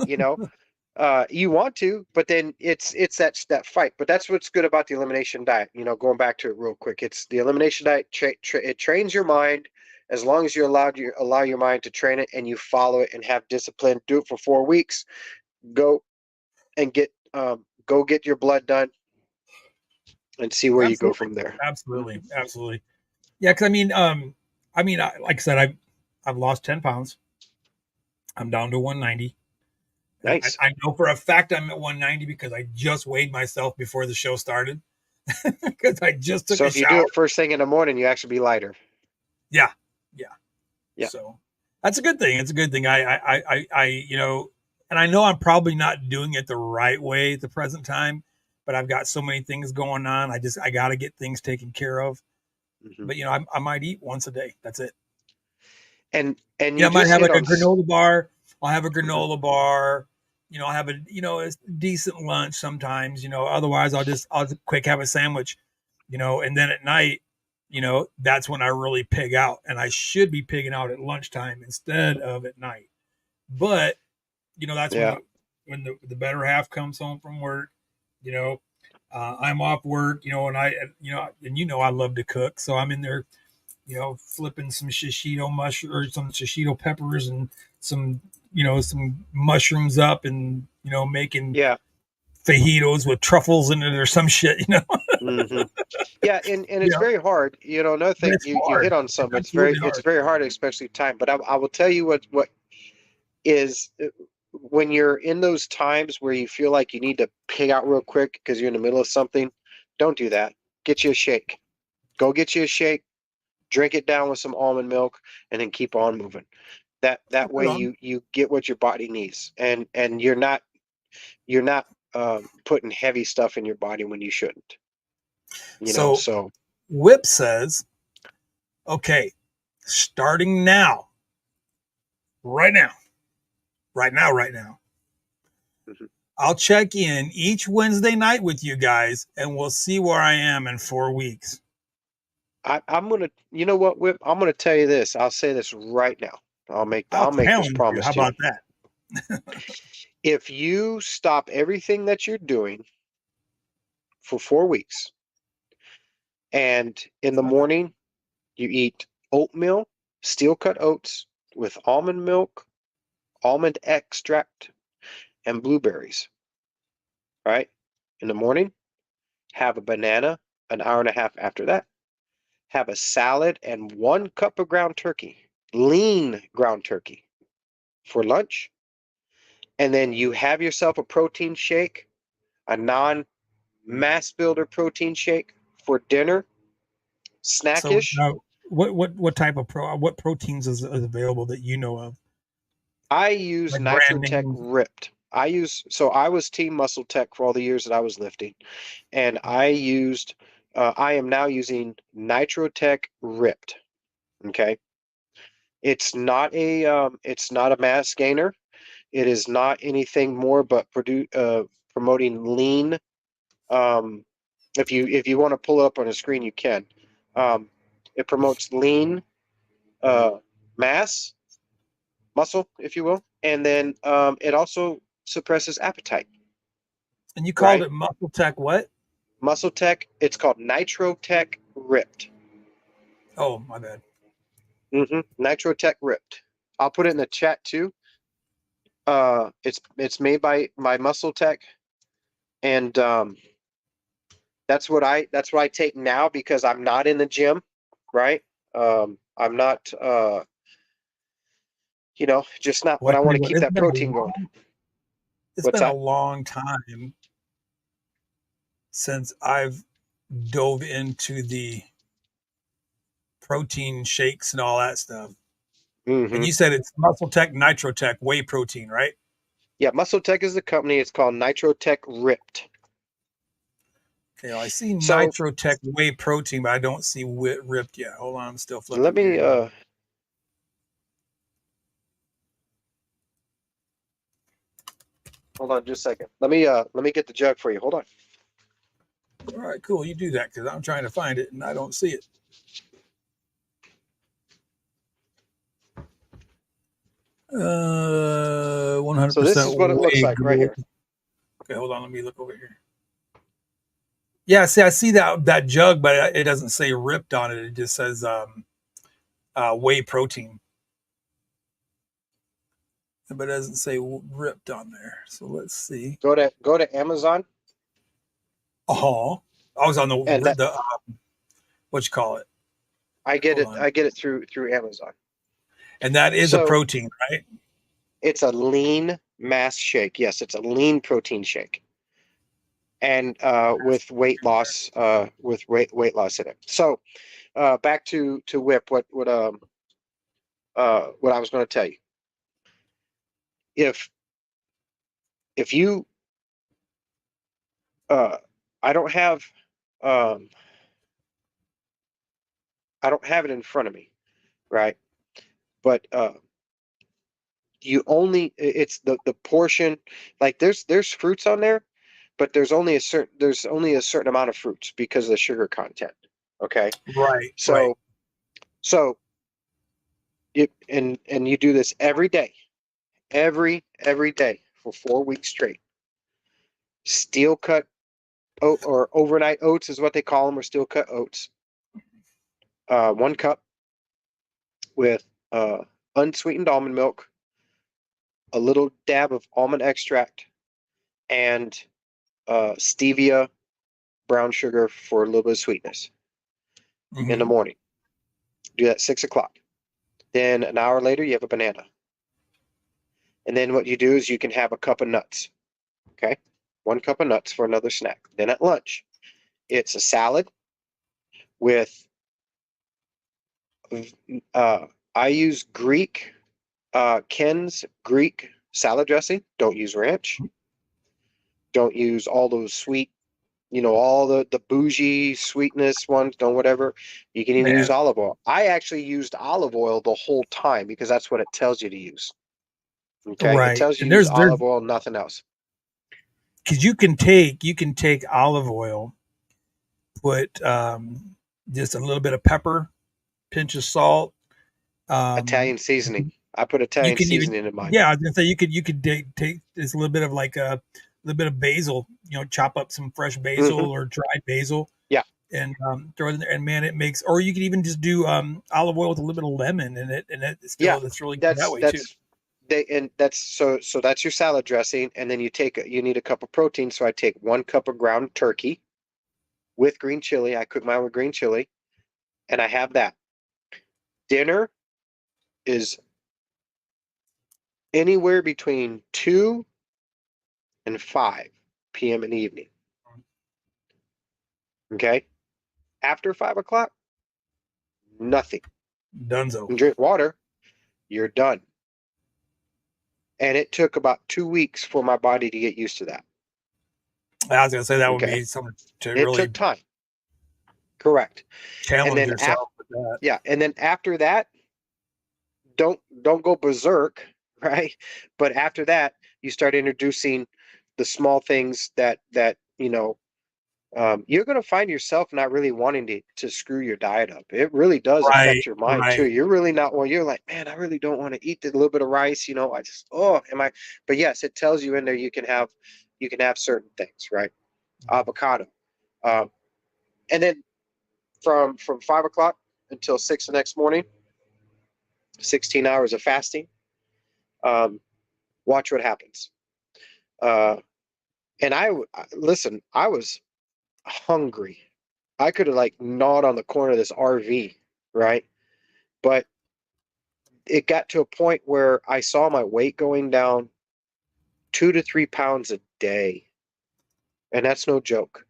You want to, but then it's that fight. But that's what's good about the elimination diet. Going back to it real quick, it's the elimination diet. It trains your mind as long as you allow your mind to train it and you follow it and have discipline. Do it for 4 weeks. Go and go get your blood done and see where you go Absolutely, from there. absolutely, Mhm. absolutely. Yeah, because like I said, I've lost 10 pounds. I'm down to 190. And I, Nice. I know for a fact I'm at 190 because I just weighed myself before the show started because I just took So a if you do shower. it first thing in the morning, you actually be lighter. Yeah, yeah. Yeah. So that's a good thing. It's a good thing. And I know I'm probably not doing it the right way at the present time, but I've got so many things going on. I got to get things taken care of. hmm But I might eat once a day. That's it. And Yeah, you I might just have hit like a on. granola bar. I'll have a Mhm. granola bar. I'll have a decent lunch sometimes. Otherwise I'll just quick have a sandwich. And then at night, that's when I really pig out, and I should be pigging out at lunchtime instead of at night. But that's when Yeah. the better half comes home from work. You know, I'm off work. And I love to cook, so I'm in there flipping some shishito mushroom or some shishito peppers and some mushrooms up and making Yeah. fajitos with truffles in it or some shit, you know. Hmm. Yeah, and it's Yeah, very hard. Another but thing it's you hard. hit on It's something. absolutely It's hard. very hard, especially time. But I will tell you what is when you're in those times where you feel like you need to pig out real quick because you're in the middle of something. Don't do that. Get you a shake. Go get you a shake. Drink it down with some almond milk, and then keep on moving. That way Right on. you get what your body needs, and you're not putting heavy stuff in your body when you shouldn't. So So Whip says, okay, starting now, right now, right now. mhm. I'll check in each Wednesday night with you guys and we'll see where I am in 4 weeks. I'm gonna, you know what, Whip? I'm gonna tell you this. I'll say this right now. I'll I'll make this challenge you. promise How to you. about that? If you stop everything that you're doing for 4 weeks, and in the morning you eat oatmeal, steel cut oats with almond milk, almond extract, and blueberries, right? In the morning, have a banana an hour and a half after that. Have a salad and 1 cup of ground turkey, lean ground turkey for lunch. And then you have yourself a protein shake, a non mass builder protein shake for dinner, So snackish. now, what type of what proteins is available that you know of, I use like brand Nitrotech names? Ripped. So I was Team Muscle Tech for all the years that I was lifting, and I am now using Nitrotech Ripped. Okay, it's not a mass gainer. It is not anything more but promoting lean. Um, if you want to pull it up on a screen, you can. Um, it promotes lean uh, mass muscle, if you will, and then it also suppresses appetite. And you called Right? it Muscle Tech what? Muscle Tech. It's called Nitrotech Ripped. Oh, my bad. Nitrotech Ripped. I'll put it in the chat too. It's made by Muscle Tech, and that's what I take now because I'm not in the gym, right? I'm not just not, Well, but I I tell want you to what, keep that protein going. it's What's been a that? long time since I've dove into the protein shakes and all that stuff. And Hmm. you said it's Muscle Tech, Nitro Tech, whey protein, right? Yeah, Muscle Tech is the company. It's called Nitrotech Ripped. Okay, well, I see So Nitro Tech whey protein, but I don't see ripped yet. Hold on, I'm still let flipping me here. hold on just a second. Let me get the jug for you. Hold on. All right, cool. You do that because I'm trying to find it and I don't see it. 100% So this is what it looks whey like right gold. here. Okay, hold on. Let me look over here. Yeah, see, I see that jug, but it doesn't say ripped on it. It just says whey protein, but it doesn't say ripped on there. So let's see. Go to Amazon, Oh, I was on and that the what you call it? Hold on, I get it through Amazon. and that is a So protein, right? it's a lean mass shake. Yes, it's a lean protein shake, and with weight loss in it. So back to Whip. What I was going to tell you. If if you uh, I don't have um, I don't have it in front of me, right? But you only it's the portion, like there's fruits on there, but there's only a certain amount of fruits because of the sugar content. Okay, Right, right. so so and you do this every day, every day for 4 weeks straight. Steel cut oat or overnight oats is what they call them, or steel cut oats. 1 cup with unsweetened almond milk, a little dab of almond extract, and stevia, brown sugar for a little bit of sweetness in the Mm-hmm. morning. Do that 6 o'clock. Then an hour later, you have a banana. And then what you do is you can have a cup of nuts. Okay. 1 cup of nuts for another snack. Then at lunch, it's a salad with, uh, I use Ken's Greek salad dressing. Don't use ranch. Don't use all those sweet, all the bougie sweetness ones. Don't whatever. You can even use Man, olive oil. I actually used olive oil the whole time because that's what it tells you to use. Okay. It right. tells you And to use there's olive oil, nothing else. because you can take olive oil, put just a little bit of pepper, pinch of salt. Um, Italian seasoning. I put you Italian can even, seasoning in mine. yeah, I was gonna say you could take just a little bit of like a little bit of basil. Chop up some fresh basil Hmm. or dried basil Yeah. and throw it in there. And man, it makes. Or you could even just do olive oil with a little bit of lemon in it, and Yeah. that's really good that That's way too. that's that's so that's your salad dressing, and then you need a cup of protein. So I take 1 cup of ground turkey with green chili. I cook mine with green chili, and I have that. Dinner is anywhere between 2 and 5 p.m. in the evening. Okay. After 5 o'clock, nothing. Dunzo. You drink water, you're done. And it took about 2 weeks for my body to get used to that. I was gonna say that would Okay. be something to It took really time. Correct. And challenge then after, yourself with that. yeah, and then after that, don't go berserk, right? But after that, you start introducing the small things that you're going to find yourself not really wanting to screw your diet up. It really does Right, affect your mind too. right. You're really not, well, you're like, man, I really don't want to eat the little bit of rice, I just, oh, am I? But yes, it tells you in there you can have certain things, right? Avocado. Um, and then from 5 o'clock until 6 the next morning, 16 hours of fasting. Um, watch what happens. Uh, and listen, I was hungry. I could have like gnawed on the corner of this RV, right? But it got to a point where I saw my weight going down 2 to 3 pounds a day. And that's no joke.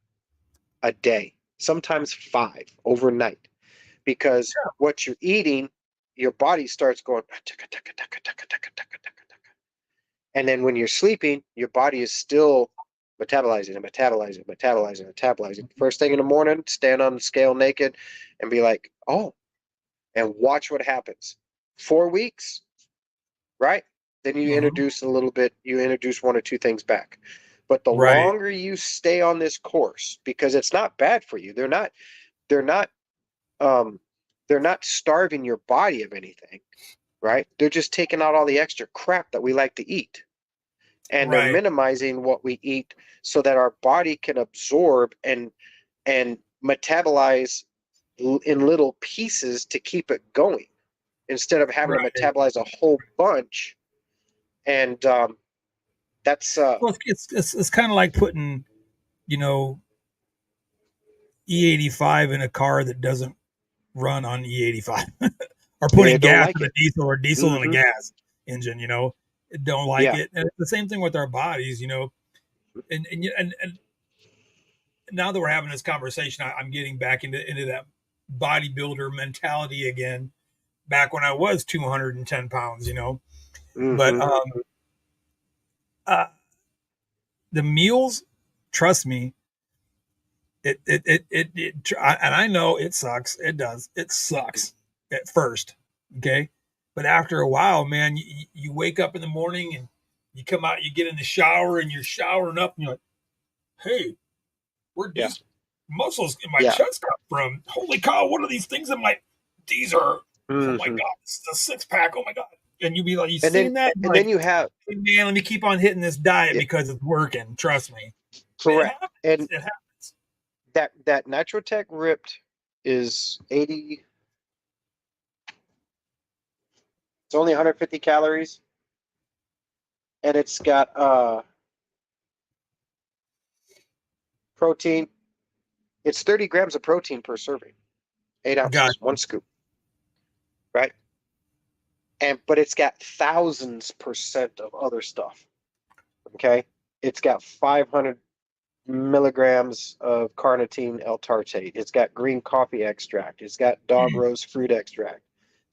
A day, sometimes 5 overnight, because what you're eating, your body starts going, and then when you're sleeping, your body is still metabolizing and metabolizing, metabolizing, metabolizing. First thing in the morning, stand on the scale naked and be like, oh, and watch what happens. 4 weeks, right? Then Mhm. you introduce 1 or 2 things back. But the Right, longer you stay on this course, because it's not bad for you, they're not, um, they're not starving your body of anything, right? They're just taking out all the extra crap that we like to eat. And they're right, minimizing what we eat so that our body can absorb and metabolize in little pieces to keep it going instead of having to right. metabolize a whole bunch. And that's Well, it's kind of like putting, you know, E85 in a car that doesn't run on E85, or they putting don't gas like in a it. diesel or diesel in a Hmm. gas engine. Don't like Yeah. it. And it's the same thing with our bodies. And now that we're having this conversation, I'm getting back into that bodybuilder mentality again. Back when I was 210 pounds, but Hmm. uh, the meals, trust me, and I know it sucks. It does. It sucks at first. Okay. But after a while, man, you wake up in the morning and you come out, you get in the shower and you're showering up and you're like, hey, where'd Yeah. these muscles in my Yeah. chest come from? Holy cow, what are these things in my, these are, oh my Hmm. God, it's a six pack. Oh my God. And you be like, you And then seeing that? And you're and then like, you have, hey, man, let me keep on hitting this diet yeah, because it's working. Trust me. It correct. happens. And It happens. that Nitrotech Ripped is 80. It's only 150 calories, and it's got protein. It's 30 grams of protein per serving, 8 ounces, Gotcha. one scoop, right? But it's got thousands% of other stuff. Okay, it's got 500 milligrams of carnitine L-tartrate. It's got green coffee extract. It's got dog Mm. rose fruit extract,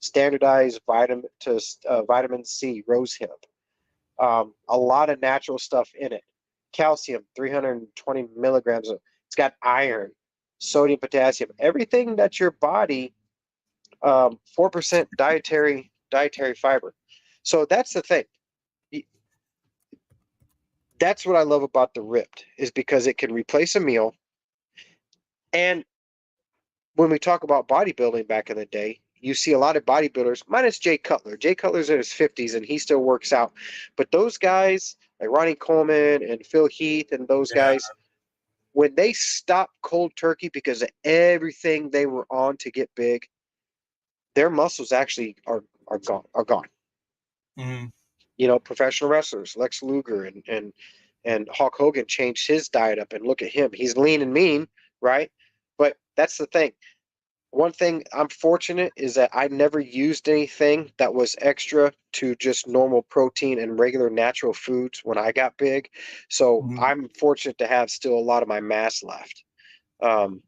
standardized vitamin C, rose hip. A lot of natural stuff in it. Calcium, 320 milligrams of. It's got iron, sodium, potassium, everything that your body. 4% dietary fiber. So that's the thing. That's what I love about the Ripped is because it can replace a meal. And when we talk about bodybuilding back in the day, you see a lot of bodybuilders, minus Jay Cutler. Jay Cutler's in his 50s and he still works out. But those guys, like Ronnie Coleman and Phil Heath and those Yeah. guys, when they stopped cold turkey because of everything they were on to get big, their muscles actually are gone. Mm. You know, professional wrestlers, Lex Luger and Hulk Hogan changed his diet up, and look at him. He's lean and mean, right? But that's the thing. One thing I'm fortunate is that I never used anything that was extra to just normal protein and regular natural foods when I got big. So Mm. I'm fortunate to have still a lot of my mass left. Um,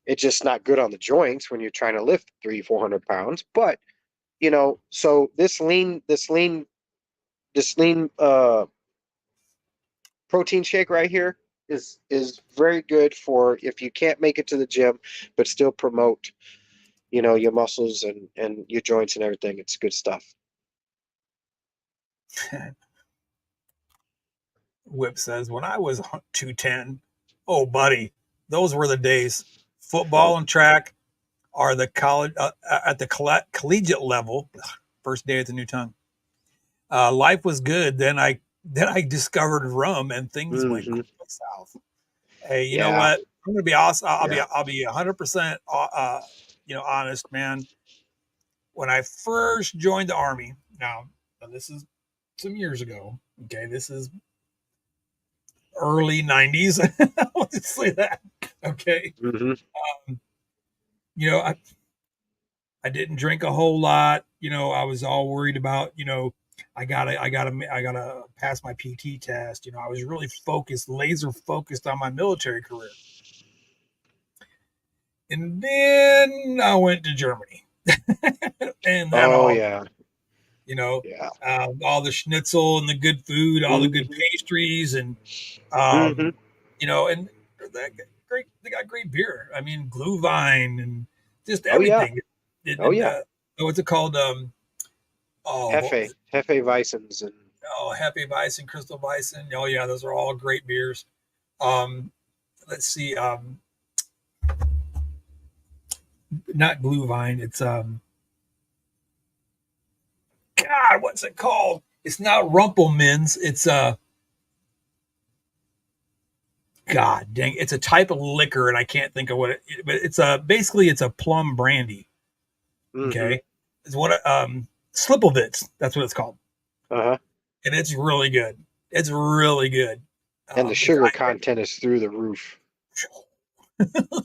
it's just not good on the joints when you're trying to lift 300-400 pounds. But so this lean protein shake right here is very good for if you can't make it to the gym, but still promote your muscles and your joints and everything. It's good stuff. Whip says, when I was 210, oh, buddy, those were the days. Football and track are the college at the collegiate level. First day at the new tongue. Life was good. Then I discovered rum and things went Hmm. south. Hey, you know Yeah, what? I'm gonna be awesome. yeah. I'll be 100% honest, man. When I first joined the army, now this is some years ago. Okay, this is early 90s. I'll just say that. Okay. Hmm. Um, you know, I didn't drink a whole lot. I was all worried about, I gotta pass my PT test. I was really focused, laser focused on my military career. And then I went to Germany. And then Oh yeah, you know, yeah. all the schnitzel and the good food, all the good Hmm. pastries, and Hmm. um, and they got great beer. I mean, Glühwein and just Oh yeah, everything. oh yeah. What's it called? What was Hefe, it? Hefeweizens and. Oh, Happy Bison, Crystal Bison. Oh yeah, those are all great beers. Um, let's see. Not Glühwein. It's God, what's it called? It's not Rumpelmans. It's God dang, it's a type of liquor, and I can't think of what but it's basically it's a plum brandy. Hmm. Okay, it's what Slipovitz. That's what it's called, Uh-huh. and it's really good. It's really good. And the It's sugar content is through the roof.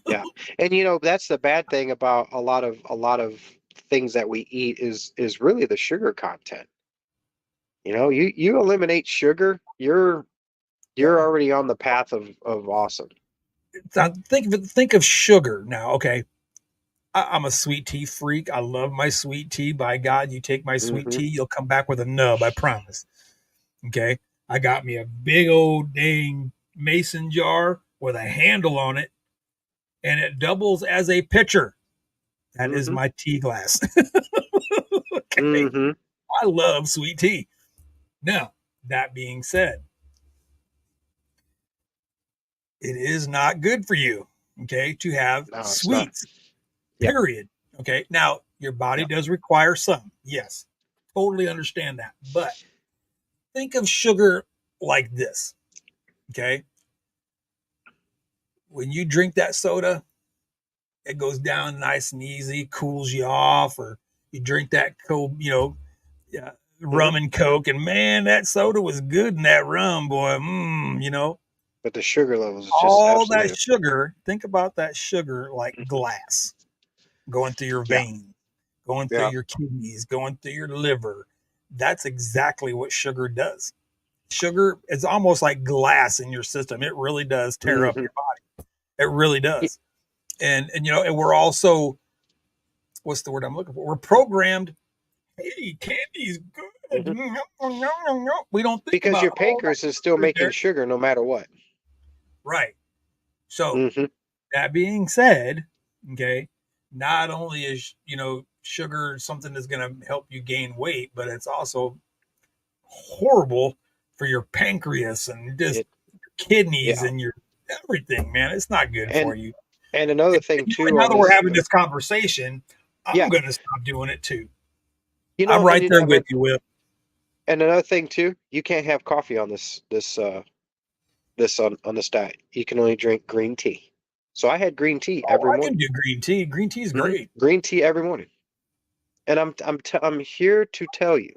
Yeah. And that's the bad thing about a lot of things that we eat is really the sugar content. You eliminate sugar, you're yeah. already on the path of awesome. Think of sugar now. Okay, I'm a sweet tea freak. I love my sweet tea. By God, you take my sweet Hmm. tea, you'll come back with a nub. I promise. Okay, I got me a big old dang mason jar with a handle on it, and it doubles as a pitcher. That is Hmm. my tea glass. Okay. Hmm. I love sweet tea. Now, that being said, it is not good for you, okay, to have No, it's not. sweets, Yep. period. Okay. Now, your body Yep. does require some. Yes. Totally understand that. But think of sugar like this. Okay. When you drink that soda, it goes down nice and easy, cools you off, or you drink that cold, Hmm. rum and coke, and man, that soda was good in that rum, boy. But the sugar levels is just All that absolute. sugar, think about that sugar like Mhm. glass going through your Yeah, vein, going through yeah. your kidneys, going through your liver. That's exactly what sugar does. Sugar is almost like glass in your system. It really does tear up Hmm. your body. It really does. And you know, and we're also, what's the word I'm looking for? We're programmed. Hey, candy's good. Hmm. We don't think Because about your all that pancreas is still sugar in making there. sugar no matter what. Right. So Hmm. that being said, okay, not only is, you know, sugar something that's going to help you gain weight, but it's also horrible for your pancreas and just It, kidneys yeah. and your everything, man. It's not good And for you. and another thing And too now on that we're this, having this conversation, I'm yeah, going to stop doing it too. you I'm know, and right you there know, with you, Whip. and another thing too, you can't have coffee on this on this diet. You can only drink green tea. So I had green tea Oh, every I can morning. do green tea. Green tea is Hmm. great. Green tea every morning. And I'm here to tell you,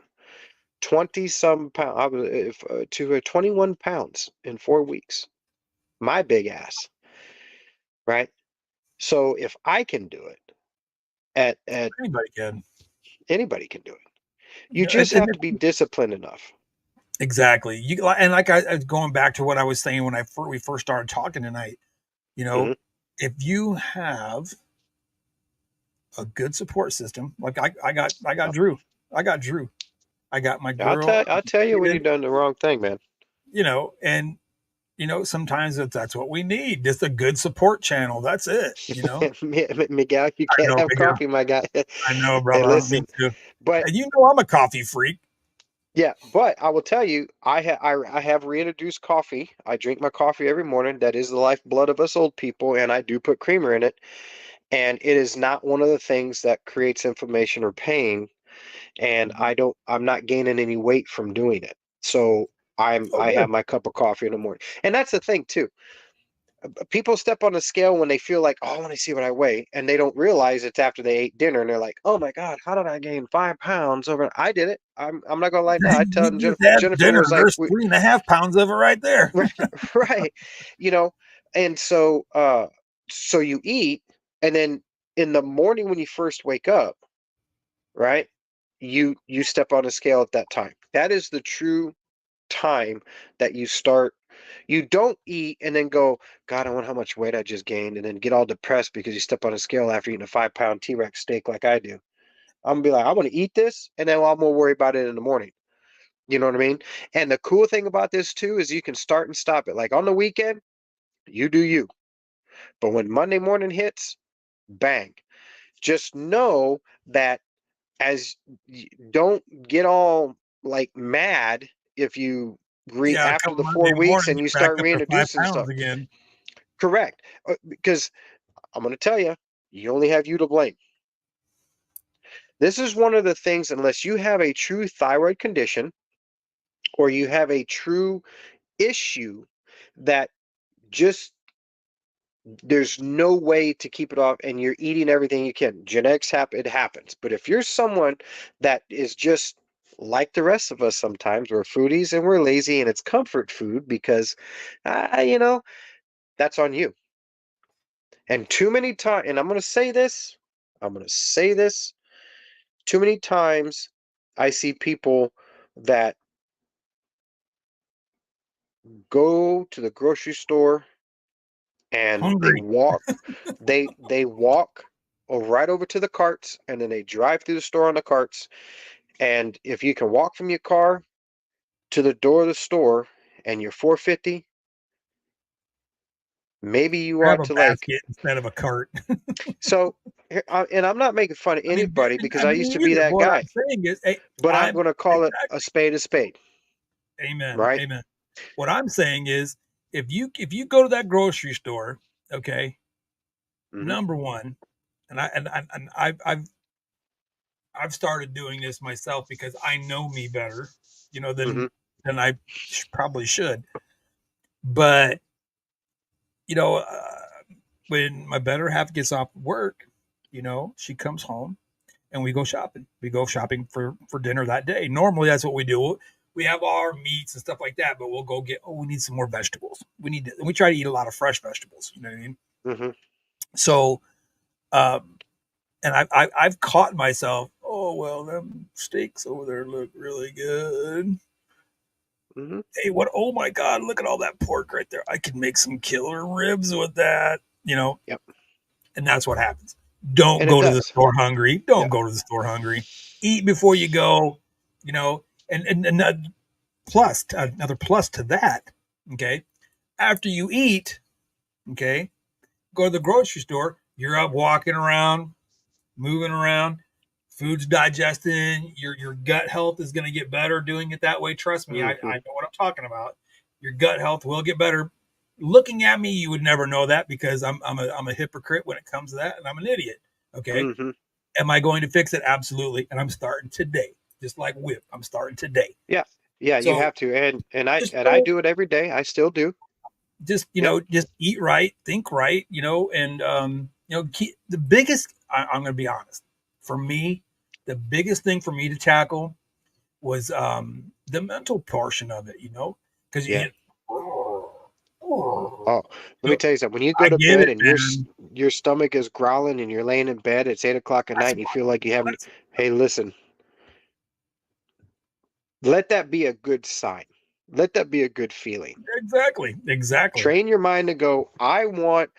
20 some pound, I was if, to 21 pounds in 4 weeks. My big ass, right? So if I can do it, at Anybody can. anybody can do it. You You know, just have to be disciplined enough. exactly. You and like going back to what I was saying when we first started talking tonight. You know, Hmm. if you have a good support system, like I got Drew, I got Drew, I got my girl, I'll tell you when kid, you've done the wrong thing, man. you know, and you know sometimes that's what we need, just a good support channel. That's it. You know, Miguel, you I can't know, have big girl. coffee, my guy. I know, Hey, brother. Me listen, too. but And you know, I'm a coffee freak. yeah, but I will tell you, I have reintroduced coffee. I drink my coffee every morning. That is the lifeblood of us old people, and I do put creamer in it. And it is not one of the things that creates inflammation or pain. And I'm not gaining any weight from doing it. So Oh, I have good. my cup of coffee in the morning. And that's the thing too. People step on the scale when they feel like, oh, I want to see what I weigh, and they don't realize it's after they ate dinner, and they're like, oh my god, how did I gain 5 pounds over? I did it. I'm not gonna lie now. I tell You just Jennifer. had Jennifer dinner. was like, There's 3.5 pounds of it right there. right, you know, and so you eat, and then in the morning when you first wake up, right, you step on a scale at that time. That is the true time that you start. You don't eat and then go, God, I wonder how much weight I just gained, and then get all depressed because you step on a scale after eating a 5 pound T-Rex steak like I do. I'm gonna be like, I want to eat this, and then I'm gonna worry about it in the morning. You know what I mean? And the cool thing about this too is you can start and stop it. Like on the weekend, you do you. But when Monday morning hits, bang. Just know that as don't get all like mad if you Yeah, after come the Monday 4 weeks morning, and you you're back start up to five reintroducing pounds stuff. again. Correct. Because I'm going to tell you, you only have you to blame. This is one of the things, unless you have a true thyroid condition or you have a true issue that just there's no way to keep it off and you're eating everything you can. Genetics happen, it happens. But if you're someone that is just like the rest of us sometimes, we're foodies and we're lazy and it's comfort food because, you know, that's on you. And too many times, and I'm going to say this, too many times I see people that go to the grocery store and Hungry. they walk right over to the carts and then they drive through the store on the carts. And if you can walk from your car to the door of the store and you're 450, maybe you Grab ought a to like. basket instead of a cart. So and I'm not making fun of I mean, anybody because I I mean used to be either. that But what guy, I'm saying is, hey, but I'm I'm going to call it a exactly. spade a spade, Amen. right? Amen. What I'm saying is, if you go to that grocery store, okay, Hmm. number one, and I've started doing this myself because I know me better, you know, Hmm. than I probably should. But you know, when my better half gets off work, you know, she comes home and we go shopping. We go shopping for dinner that day. Normally, that's what we do. we have all our meats and stuff like that, but we'll go get, oh, we need some more vegetables. We try to eat a lot of fresh vegetables. You know what I mean? Mm-hmm. So, um, and I've caught myself, oh, well, them steaks over there look really good. Mm-hmm. Hey, what? Oh my God, look at all that pork right there. I could make some killer ribs with that, Yep. and that's what happens. Don't And it go to the does. store hungry. Don't Yeah. go to the store hungry. Eat before you go, and another plus to that, okay? After you eat, okay, go to the grocery store, you're up walking around, moving around, food's digesting, your gut health is going to get better doing it that way. Trust me, I Mm-hmm. know what I'm talking about. Your gut health will get better. Looking at me, you would never know that because I'm a hypocrite when it comes to that, and I'm an idiot. Okay, Mm-hmm. am I going to fix it? Absolutely, and I'm starting today, just like Whip. I'm starting today. Yeah. Yeah, you So have to. And I just and I do it every day. I still do. Yep. just eat right, think right, and the biggest. I'm going to be honest. For me, the biggest thing for me to tackle was the mental portion of it. Because Yeah. you, Oh, let me tell you something. When you go I to get bed it, and man. your stomach is growling and you're laying in bed, it's 8 o'clock at night That's and you why. feel like you haven't. That's Hey, listen, let that be a good sign. Let that be a good feeling. exactly. Train your mind to go, I want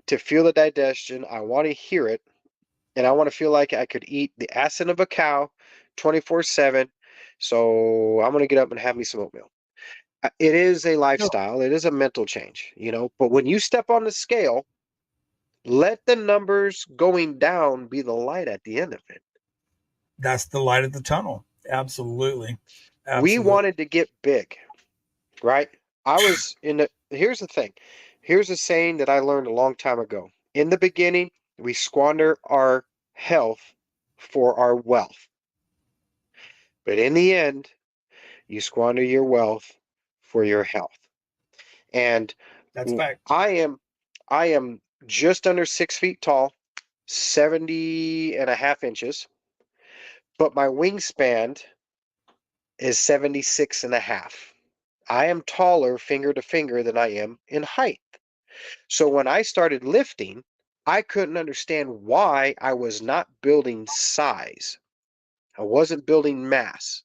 to feel the digestion. I want to hear it. And I want to feel like I could eat the acid of a cow 24/7. So I'm going to get up and have me some oatmeal. It is a No, lifestyle, it is a mental change. But when you step on the scale, let the numbers going down be the light at the end of it. that's the light of the tunnel. Absolutely, We absolutely. wanted to get big, right? I was in the, here's the thing. Here's a saying that I learned a long time ago. In the beginning, we squander our health for our wealth. But in the end, you squander your wealth for your health. And That's fact. I am I am just under 6 feet tall, 70 and a half inches, but my wingspan is 76 and a half. I am taller finger to finger than I am in height. So when I started lifting, I couldn't understand why I was not building size. I wasn't building mass.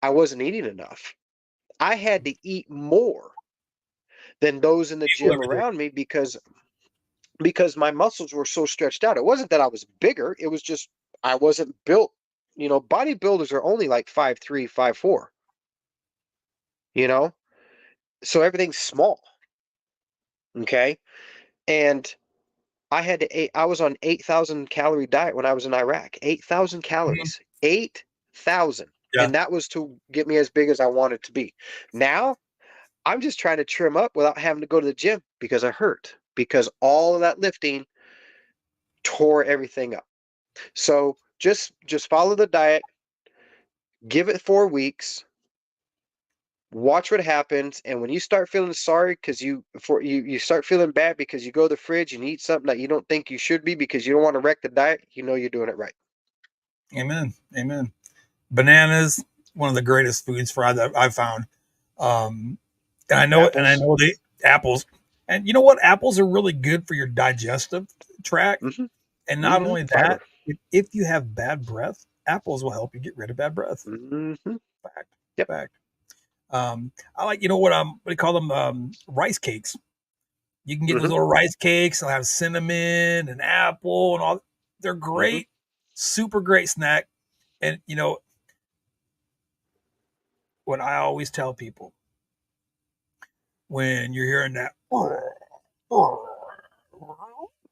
I wasn't eating enough. I had to eat more than those in the Fuel gym everything. around me because my muscles were so stretched out. It wasn't that I was bigger, it was just I wasn't built. Bodybuilders are only like 5'3", 5'4", you know? So everything's small, okay? And I was on 8,000 calorie diet when I was in Iraq. 8,000 Mhm. calories. 8,000. Yeah. And that was to get me as big as I wanted to be. Now, I'm just trying to trim up without having to go to the gym because I hurt. Because all of that lifting tore everything up. So just follow the diet, give it 4 weeks, watch what happens, and when you start feeling sorry because you start feeling bad because you go to the fridge and eat something that you don't think you should be because you don't want to wreck the diet, you know you're doing it right. Amen. Amen. Bananas, one of the greatest foods for I've found. Um, and I Apples. know the apples, and you know what? Apples are really good for your digestive tract. Mm-hmm. And not Mm-hmm. only that, Fiber. if you have bad breath, apples will help you get rid of bad breath. Mm-hmm. Fact, Yep. fact. I like, what do you call them? Rice cakes. You can get those Mm-hmm. little rice cakes. They'll have cinnamon and apple and all. They're Mm-hmm. great, super great snack. And what I always tell people when you're hearing that,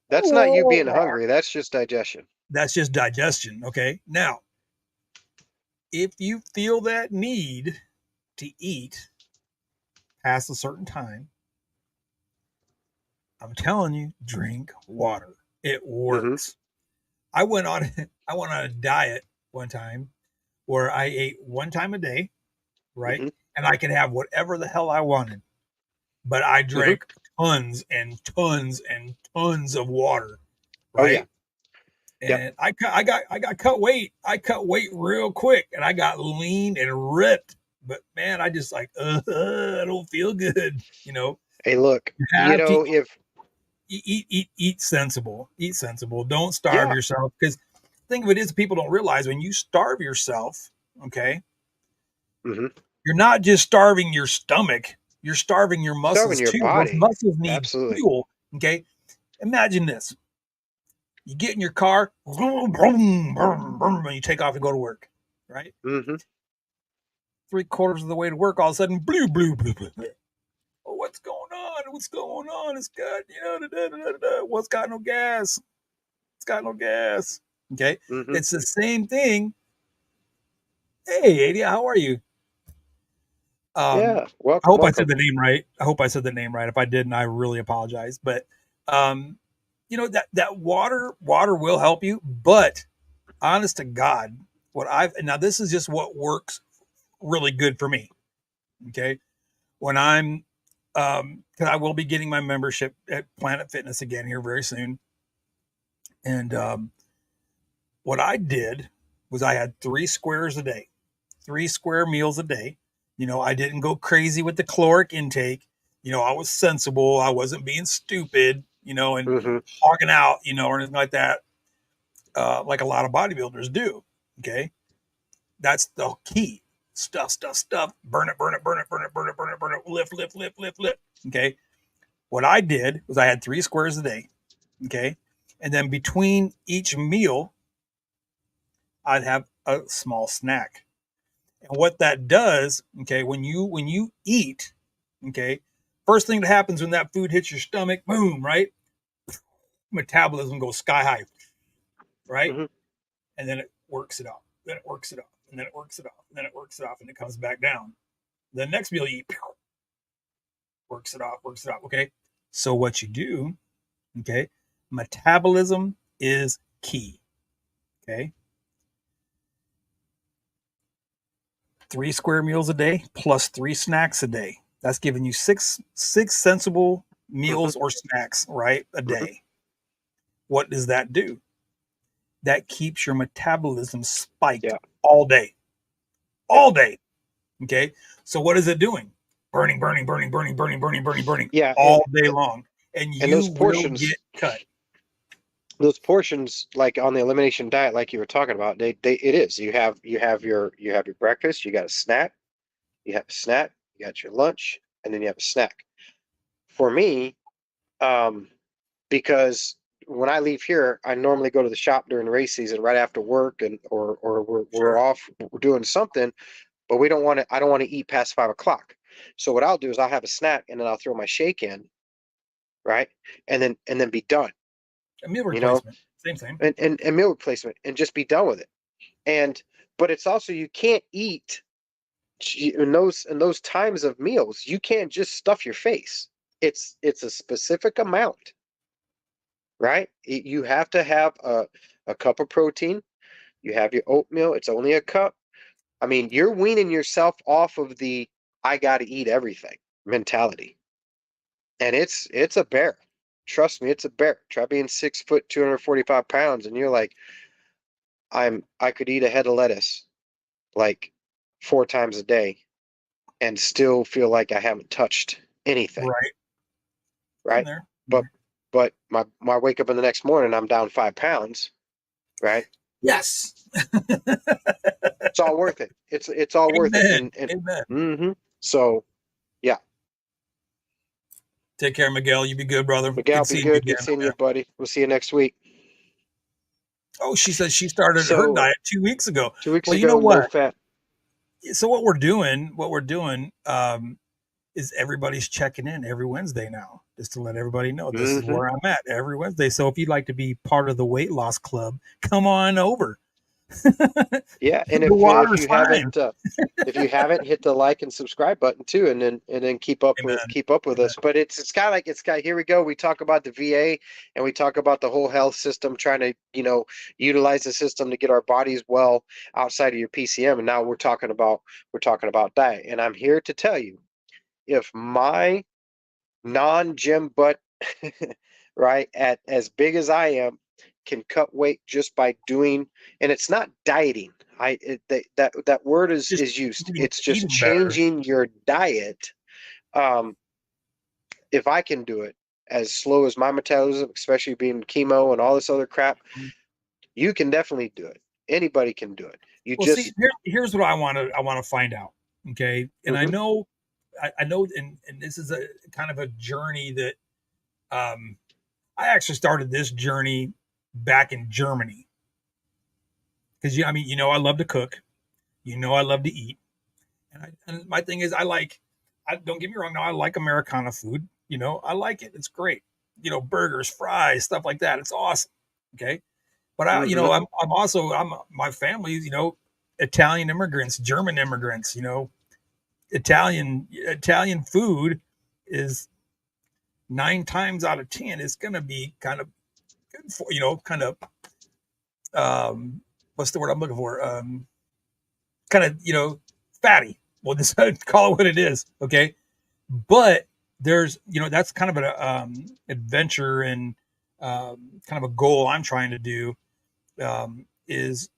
That's not you being hungry. That's just digestion. that's just digestion. Okay. Now, if you feel that need to eat past a certain time, I'm telling you, drink water. It Mm-hmm. works. I went on I went on a diet one time where I ate one time a day, right? Mm-hmm. And I could have whatever the hell I wanted, but I Mm-hmm. drank tons and tons and tons of water, Oh yeah. right? Yep. And I got cut weight. I cut weight real quick, and I got lean and ripped. but man, I just like, I don't feel good. Hey, look, You have to if eat sensible. Eat sensible. Don't starve yeah, yourself. Because the thing of it is, people don't realize when you starve yourself, okay, hmm you're not just starving your stomach. You're starving your starving muscles your too. Those body. muscles need Absolutely. fuel. Okay. Imagine this. You get in your car, vroom, vroom, vroom, vroom, and you take off and go to work, right? hmm 3/4 of the way to work, all of a sudden, blue, blue, blue, blue, blue. Oh, what's going on? What's going on? It's got, da, da, da, da, da. What's got no gas? It's got no gas. Okay. hmm It's the same thing. Hey, Adia, how are you? Yeah. I Welcome, hope I said welcome. the name right. I hope I said the name right. If I didn't, I really apologize. But um, that water will help you. But honest to God, what I've now this is just what works really good for me. Okay, when I'm because I will be getting my membership at Planet Fitness again here very soon, and what I did was I had 3 squares a day, 3 square meals a day. I didn't go crazy with the caloric intake. I was sensible. I wasn't being stupid, and hmm hogging out, or anything like that, like a lot of bodybuilders do. Okay. That's the key. Stuff, stuff, stuff. Burn it, burn it, burn it, burn it, burn it, burn it, burn it. Lift, lift, lift, lift, lift. Okay. What I did was I had 3 squares a day. Okay. And then between each meal, I'd have a small snack. And what that does, okay, when you eat, okay, first thing that happens when that food hits your stomach, boom, right? Metabolism goes sky high, right? hmm And then it works it off. Then it works it off. And then it works it off. And then it works it off. And it comes back down. The next meal you eat, works it off, works it off. Okay. So what you do, okay, metabolism is key. Okay. 3 square meals a day plus 3 snacks a day. That's giving you six sensible hmm meals or snacks, right, a hmm day. What does that do? That keeps your metabolism spiked Yeah. all day, Yeah. all day. Okay. So what is it doing? Burning, burning, burning, burning, burning, burning, burning, burning Yeah. all day long. And And you will get cut. those portions, like on the elimination diet, like you were talking about, they it is. You have your breakfast, you got a snack, you got your lunch, and then you have a snack. For me, um, because when I leave here, I normally go to the shop during the race season right after work, and or we're Sure. off, we're doing something, but we don't want to. I don't want to eat past 5 o'clock. So what I'll do is I'll have a snack, and then I'll throw my shake in, right, and then be done. A meal You know, replacement. Same thing. and meal replacement, and just be done with it. And but it's also you can't eat in those times of meals. You can't just stuff your face. It's a specific amount, right? You have to have a cup of protein. You have your oatmeal. It's only a cup. I mean, you're weaning yourself off of the I got to eat everything mentality, and it's a bear. Trust me, it's a bear. Try being 6 foot, 245 pounds, and you're like, I could eat a head of lettuce like 4 times a day and still feel like I haven't touched anything, Right. Been right? there. Been But there. but my wake up in the next morning, I'm down 5 pounds, right? Yes. It's all worth it. It's all worth it. Amen. And Amen. so yeah, Take care, Miguel. You be good, brother. Miguel, Good be seeing you good. Good again, seeing you, man. buddy. We'll see you next week. Oh, she says she started her So diet 2 weeks ago. 2 weeks Well, you know ago, low what? fat. So what we're doing is everybody's checking in every Wednesday now, just to let everybody know this is hmm where I'm at every Wednesday. So if you'd like to be part of the weight loss club, come on over. The Yeah, and if water's you fine. haven't hit the like and subscribe button too, and then keep up Amen. with Amen. us. But it's kind of like it's got here we go. We talk about the VA and we talk about the whole health system, trying to utilize the system to get our bodies well outside of your PCM. And now we're talking about diet. And I'm here to tell you, if my non-gym butt, right, at as big as I am, can cut weight just by doing, and it's not dieting. that word Just is used. It's just eating better. changing your diet. Um, if I can do it as slow as my metabolism, especially being chemo and all this other crap, you can definitely do it. Anybody can do it. You Well, see, just here's what I want to find out. Okay, and I hmm know, I know, and this is a kind of a journey that I actually started this journey back in Germany because I mean, I love to cook. I love to eat, and my thing is, I don't get me wrong. Now, I like Americana food. I like it. It's great. Burgers, fries, stuff like that. It's awesome. Okay, but hmm I'm my family's, Italian immigrants, German immigrants. Italian food is 9 times out of 10 is going to be kind of good for, kind of what's the word I'm looking for? Kind of, fatty. We'll just call it what it is. Okay. But there's, that's kind of an adventure and kind of a goal I'm trying to do is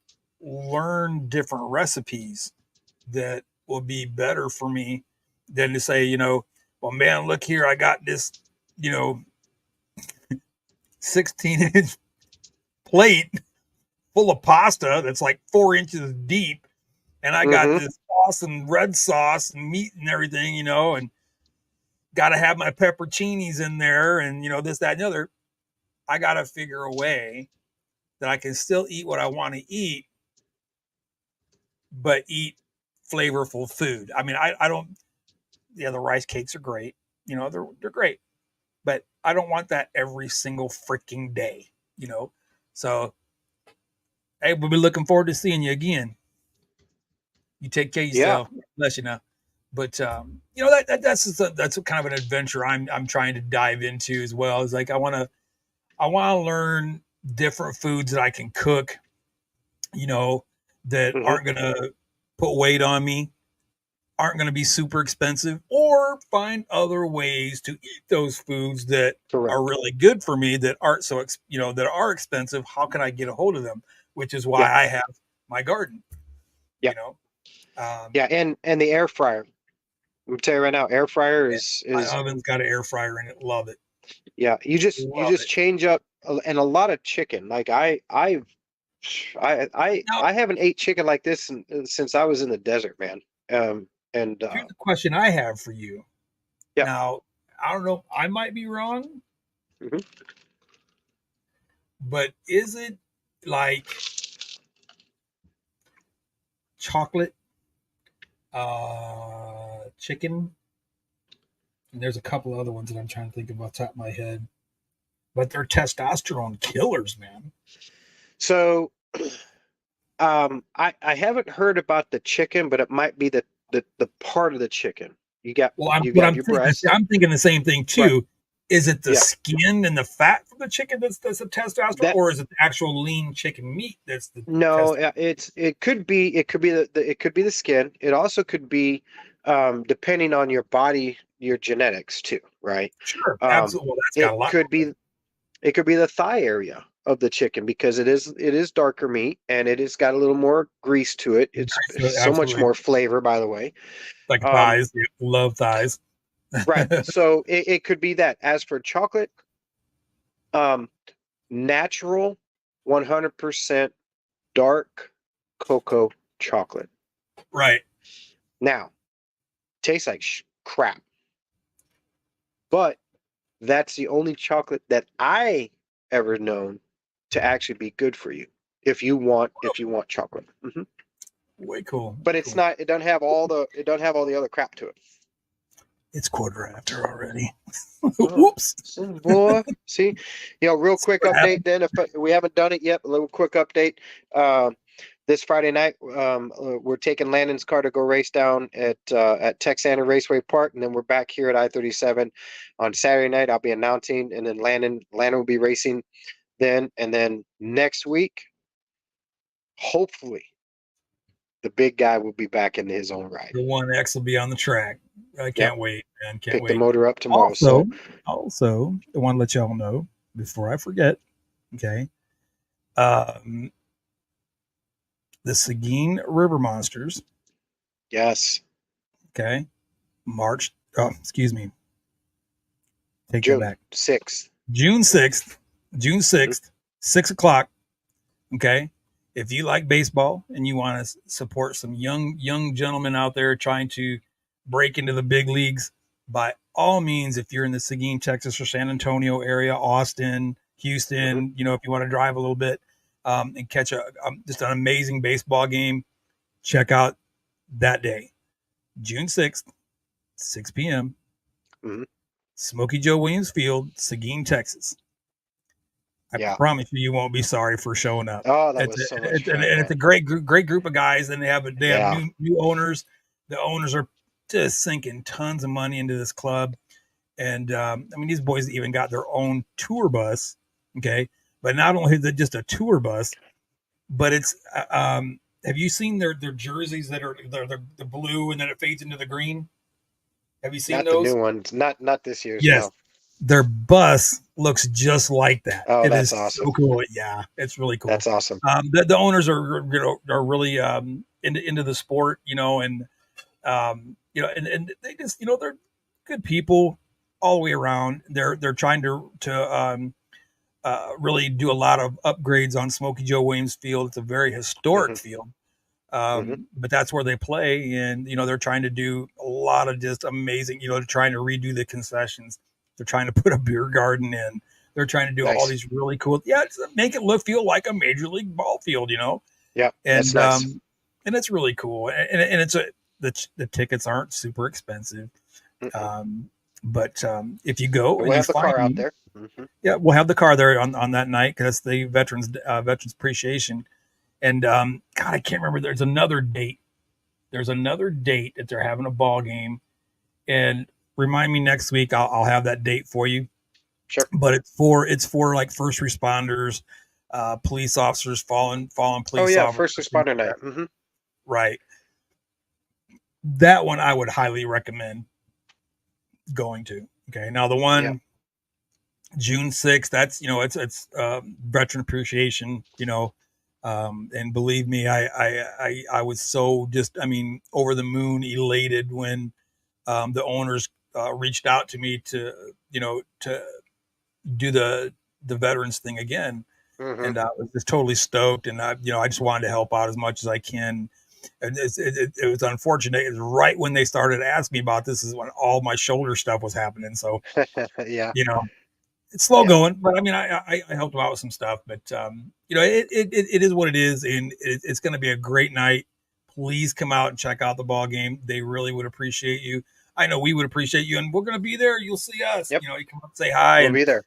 learn different recipes that will be better for me than to say, well, man, look here, I got this, you know, 16-inch plate full of pasta that's like 4 inches deep, and I got hmm this awesome red sauce and meat and everything, and got to have my pepperoncinis in there, and this, that, and the other. I got to figure a way that I can still eat what I want to eat, but eat flavorful food. I mean, I don't. Yeah, the rice cakes are great. They're great, but I don't want that every single freaking day. So hey, we'll be looking forward to seeing you again. You take care of yeah. yourself. Bless you now. But that's kind of an adventure I'm trying to dive into as well. Is like I want to learn different foods that I can cook. You know that hmm aren't gonna put weight on me, aren't gonna be super expensive, or find other ways to eat those foods that are Correct. really good for me that aren't so that are expensive. How can I get a hold of them? Which is Yeah. why I have my garden. Yeah. You know, um, Yeah. And the air fryer. I'm tell you right now, air fryer yeah, my is oven's got an air fryer in it. Love it. yeah. You Love just it. change up and a lot of chicken. Like Now, I haven't ate chicken like this since I was in the desert, man. And here's the question I have for you. yeah. Now, I don't know. I might be wrong, hmm but is it like chocolate chicken? And there's a couple of other ones that I'm trying to think of off the top of my head, but they're testosterone killers, man. So I haven't heard about the chicken, but it might be the part of the chicken. Well, I'm You what got I'm your thinking. breast, I'm thinking the same thing right? too. Is it the Yeah. skin and the fat from the chicken that's the testosterone, That or is it the actual lean chicken meat that's the no, testosterone? it could be it could be the skin. It also could be depending on your body, your genetics too, right? Sure, Um, absolutely. Well, that's got it a lot could more. be it could be the thigh area of the chicken because it is darker meat and it has got a little more grease to it. It's so much Absolutely, more flavor, by the way. like Um, thighs. Yeah, love thighs. right. So it could be that. As for chocolate, um, natural, 100% dark cocoa chocolate. Right. Now, tastes like crap, but that's the only chocolate that I ever known to actually be good for you if you want chocolate. Way cool. But Way it's cool. not. It don't have all the other crap to it. It's quarter after already. Oh, Whoops. boy. See, real See quick what update happened? then. If we haven't done it yet, a little quick update. Um, this Friday night, we're taking Landon's car to go race down at Texana Raceway Park, and then we're back here at I-37 on Saturday night. I'll be announcing, and then Landon will be racing then, and then next week, hopefully, the big guy will be back in his own ride. The 1X will be on the track. I Yep, can't wait, man. Can't pick the wait. motor up tomorrow. Also, So, also, I want to let y'all know before I forget. Okay. Um, the Seguin River Monsters. Yes. Okay. March. Oh, excuse me. Take that June back. 6th. June 6th. June Mhm. 6th, 6 o'clock. Okay. If you like baseball and you want to support some young gentlemen out there trying to break into the big leagues, by all means, if you're in the Seguin, Texas or San Antonio area, Austin, Mhm. Houston, if you want to drive a little bit and catch just an amazing baseball game, check out that day, June 6th, 6 p.m., Mhm. Smokey Joe Williams Field, Seguin, Texas. I Yeah. promise you, you won't be sorry for showing up. Oh, that It's was a, so much it's and fun, it's man. a great group of guys, and they have Yeah. new owners. The owners are just sinking tons of money into this club, and I mean these boys even got their own tour bus. Okay, but not only is it just a tour bus, but it's have you seen their jerseys that are they're the blue and then it fades into the green? Have you seen Not the new those? ones. Not this year's. Yes, No. their bus looks just like that. Oh, It that's is awesome. so cool. Yeah, it's really cool. That's awesome. The owners are really into the sport, and they just they're good people all the way around. They're trying to really do a lot of upgrades on Smokey Joe Williams Field. It's a very historic Mhm. field. Mhm. But that's where they play, and they're trying to do a lot of just amazing. They're trying to redo the concessions. They're trying to put a beer garden in. They're trying to do all Nice. these really cool, make it feel like a major league ball field, Yeah, that's and nice. it's really cool, and the tickets aren't super expensive, Mm-mm. um, but if you go And and we'll you have the find car out me, there. Hmm. yeah, we'll have the car there on that night because the veterans appreciation. And God, I can't remember. There's another date that they're having a ball game, and remind me next week. I'll have that date for you. Sure. But it's for like first responders, police officers, fallen Oh police yeah, officers, first things responder like night. that. Hmm. Right. That one I would highly recommend going to. Okay. Now the Yeah. one June 6th, that's it's veteran appreciation. And believe me, I was so just over the moon elated when the owners reached out to me to do the veterans thing again, Hmm. and I was just totally stoked, and I just wanted to help out as much as I can. And it was unfortunate. It was right when they started asking me about this is when all my shoulder stuff was happening. So Yeah. you know it's slow Yeah. going, but I mean, I helped them out with some stuff, but it is what it is, and it's going to be a great night. Please come out and check out the ball game. They really would appreciate you. I know we would appreciate you, and we're going to be there. You'll see us. Yep. You come up, say hi, We'll and be there.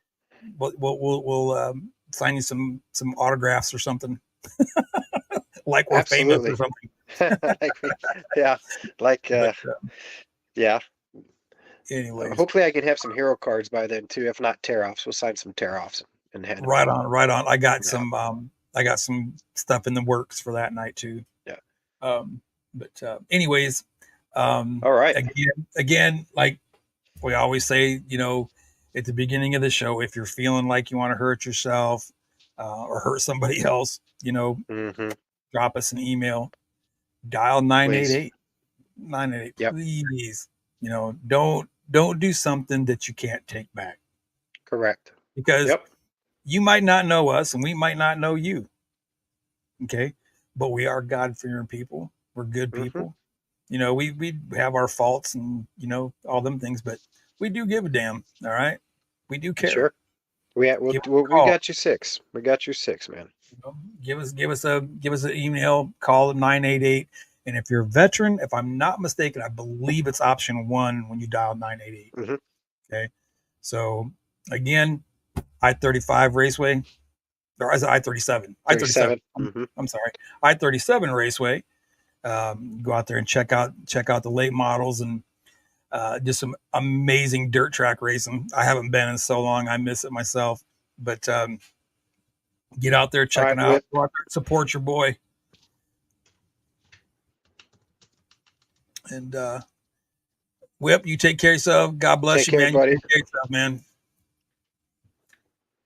we'll sign you some autographs or something, like we're famous or Absolutely. something. Like yeah. Like But yeah. anyways, Hopefully I can have some hero cards by then too. If not tear offs, we'll sign some tear offs and hand them right out. on, right on. Yeah. I got some stuff in the works for that night too. Yeah. But anyways, All right. again, like we always say, at the beginning of the show, if you're feeling like you want to hurt yourself or hurt somebody else, Hmm. drop us an email, dial 988 Please. 988, Yep. please. Don't do something that you can't take back, Correct. because Yep. you might not know us and we might not know you. Okay. But we are God fearing people. We're good Hmm. people. We have our faults and all them things, but we do give a damn. All right, we do care. Sure. Give us a We call. got you six. We got you six, man. Give us an email. Call at 988. And if you're a veteran, if I'm not mistaken, I believe it's option one when you dial 988. Hmm. Okay, so again, I-35 Raceway, or is it I-37? I-37. 37. Hmm. I'm sorry, I-37 Raceway. Go out there and check out the late models and just some amazing dirt track racing. I haven't been in so long. I miss it myself. But get out there, All check right, it out. Whip. Go out there, support your boy. And Whip, you take care of yourself. God bless Take you, care, man. You buddy. take care of yourself, man.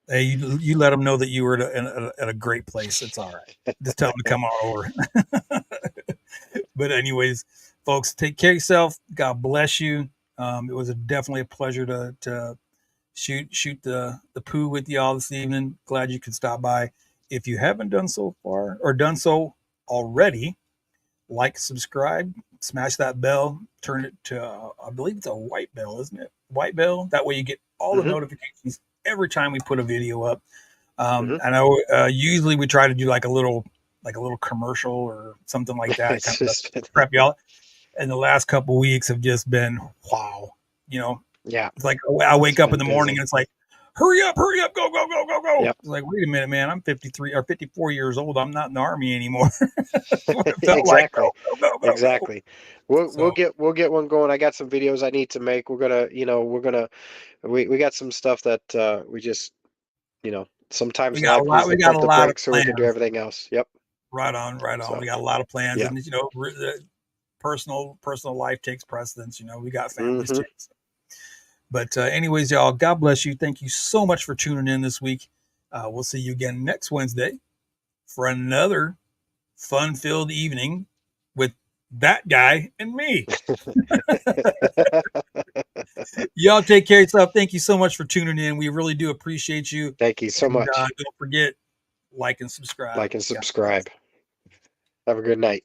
Hey, you let them know that you were at a great place. It's all right. Just tell them to come on over. But anyways, folks, take care of yourself. God bless you. It was definitely a pleasure to shoot the poo with y'all this evening. Glad you could stop by. If you haven't done so far or done so already, like, subscribe, smash that bell, turn it to I believe it's a white bell, isn't it? White bell. That way you get all the Hmm. notifications every time we put a video up. Hmm. I know usually we try to do like a little commercial or something like that, kind It's of just, prep y'all. And the last couple weeks have just been wow. You know, yeah, it's like I it's wake up in been the morning busy. and it's like, hurry up, go, go, go, go, go. Yep. It's like, wait a minute, man, I'm 53 or 54 years old. I'm not in the army anymore. That's what it felt like. Exactly. Go. Exactly. We'll So get one going. I got some videos I need to make. We got some stuff that we just, sometimes life needs we to got a pump the lot of brakes so we can do plans. everything else. Yep. Right on, right on. We So, got a lot of plans, yeah. and personal life takes precedence. We got families Hmm. too. But anyways, y'all, God bless you. Thank you so much for tuning in this week. We'll see you again next Wednesday for another fun-filled evening with that guy and me. Y'all take care of yourself. Thank you so much for tuning in. We really do appreciate you. Thank you so And much. don't forget, like and subscribe. Like and God bless. subscribe. Have a good night.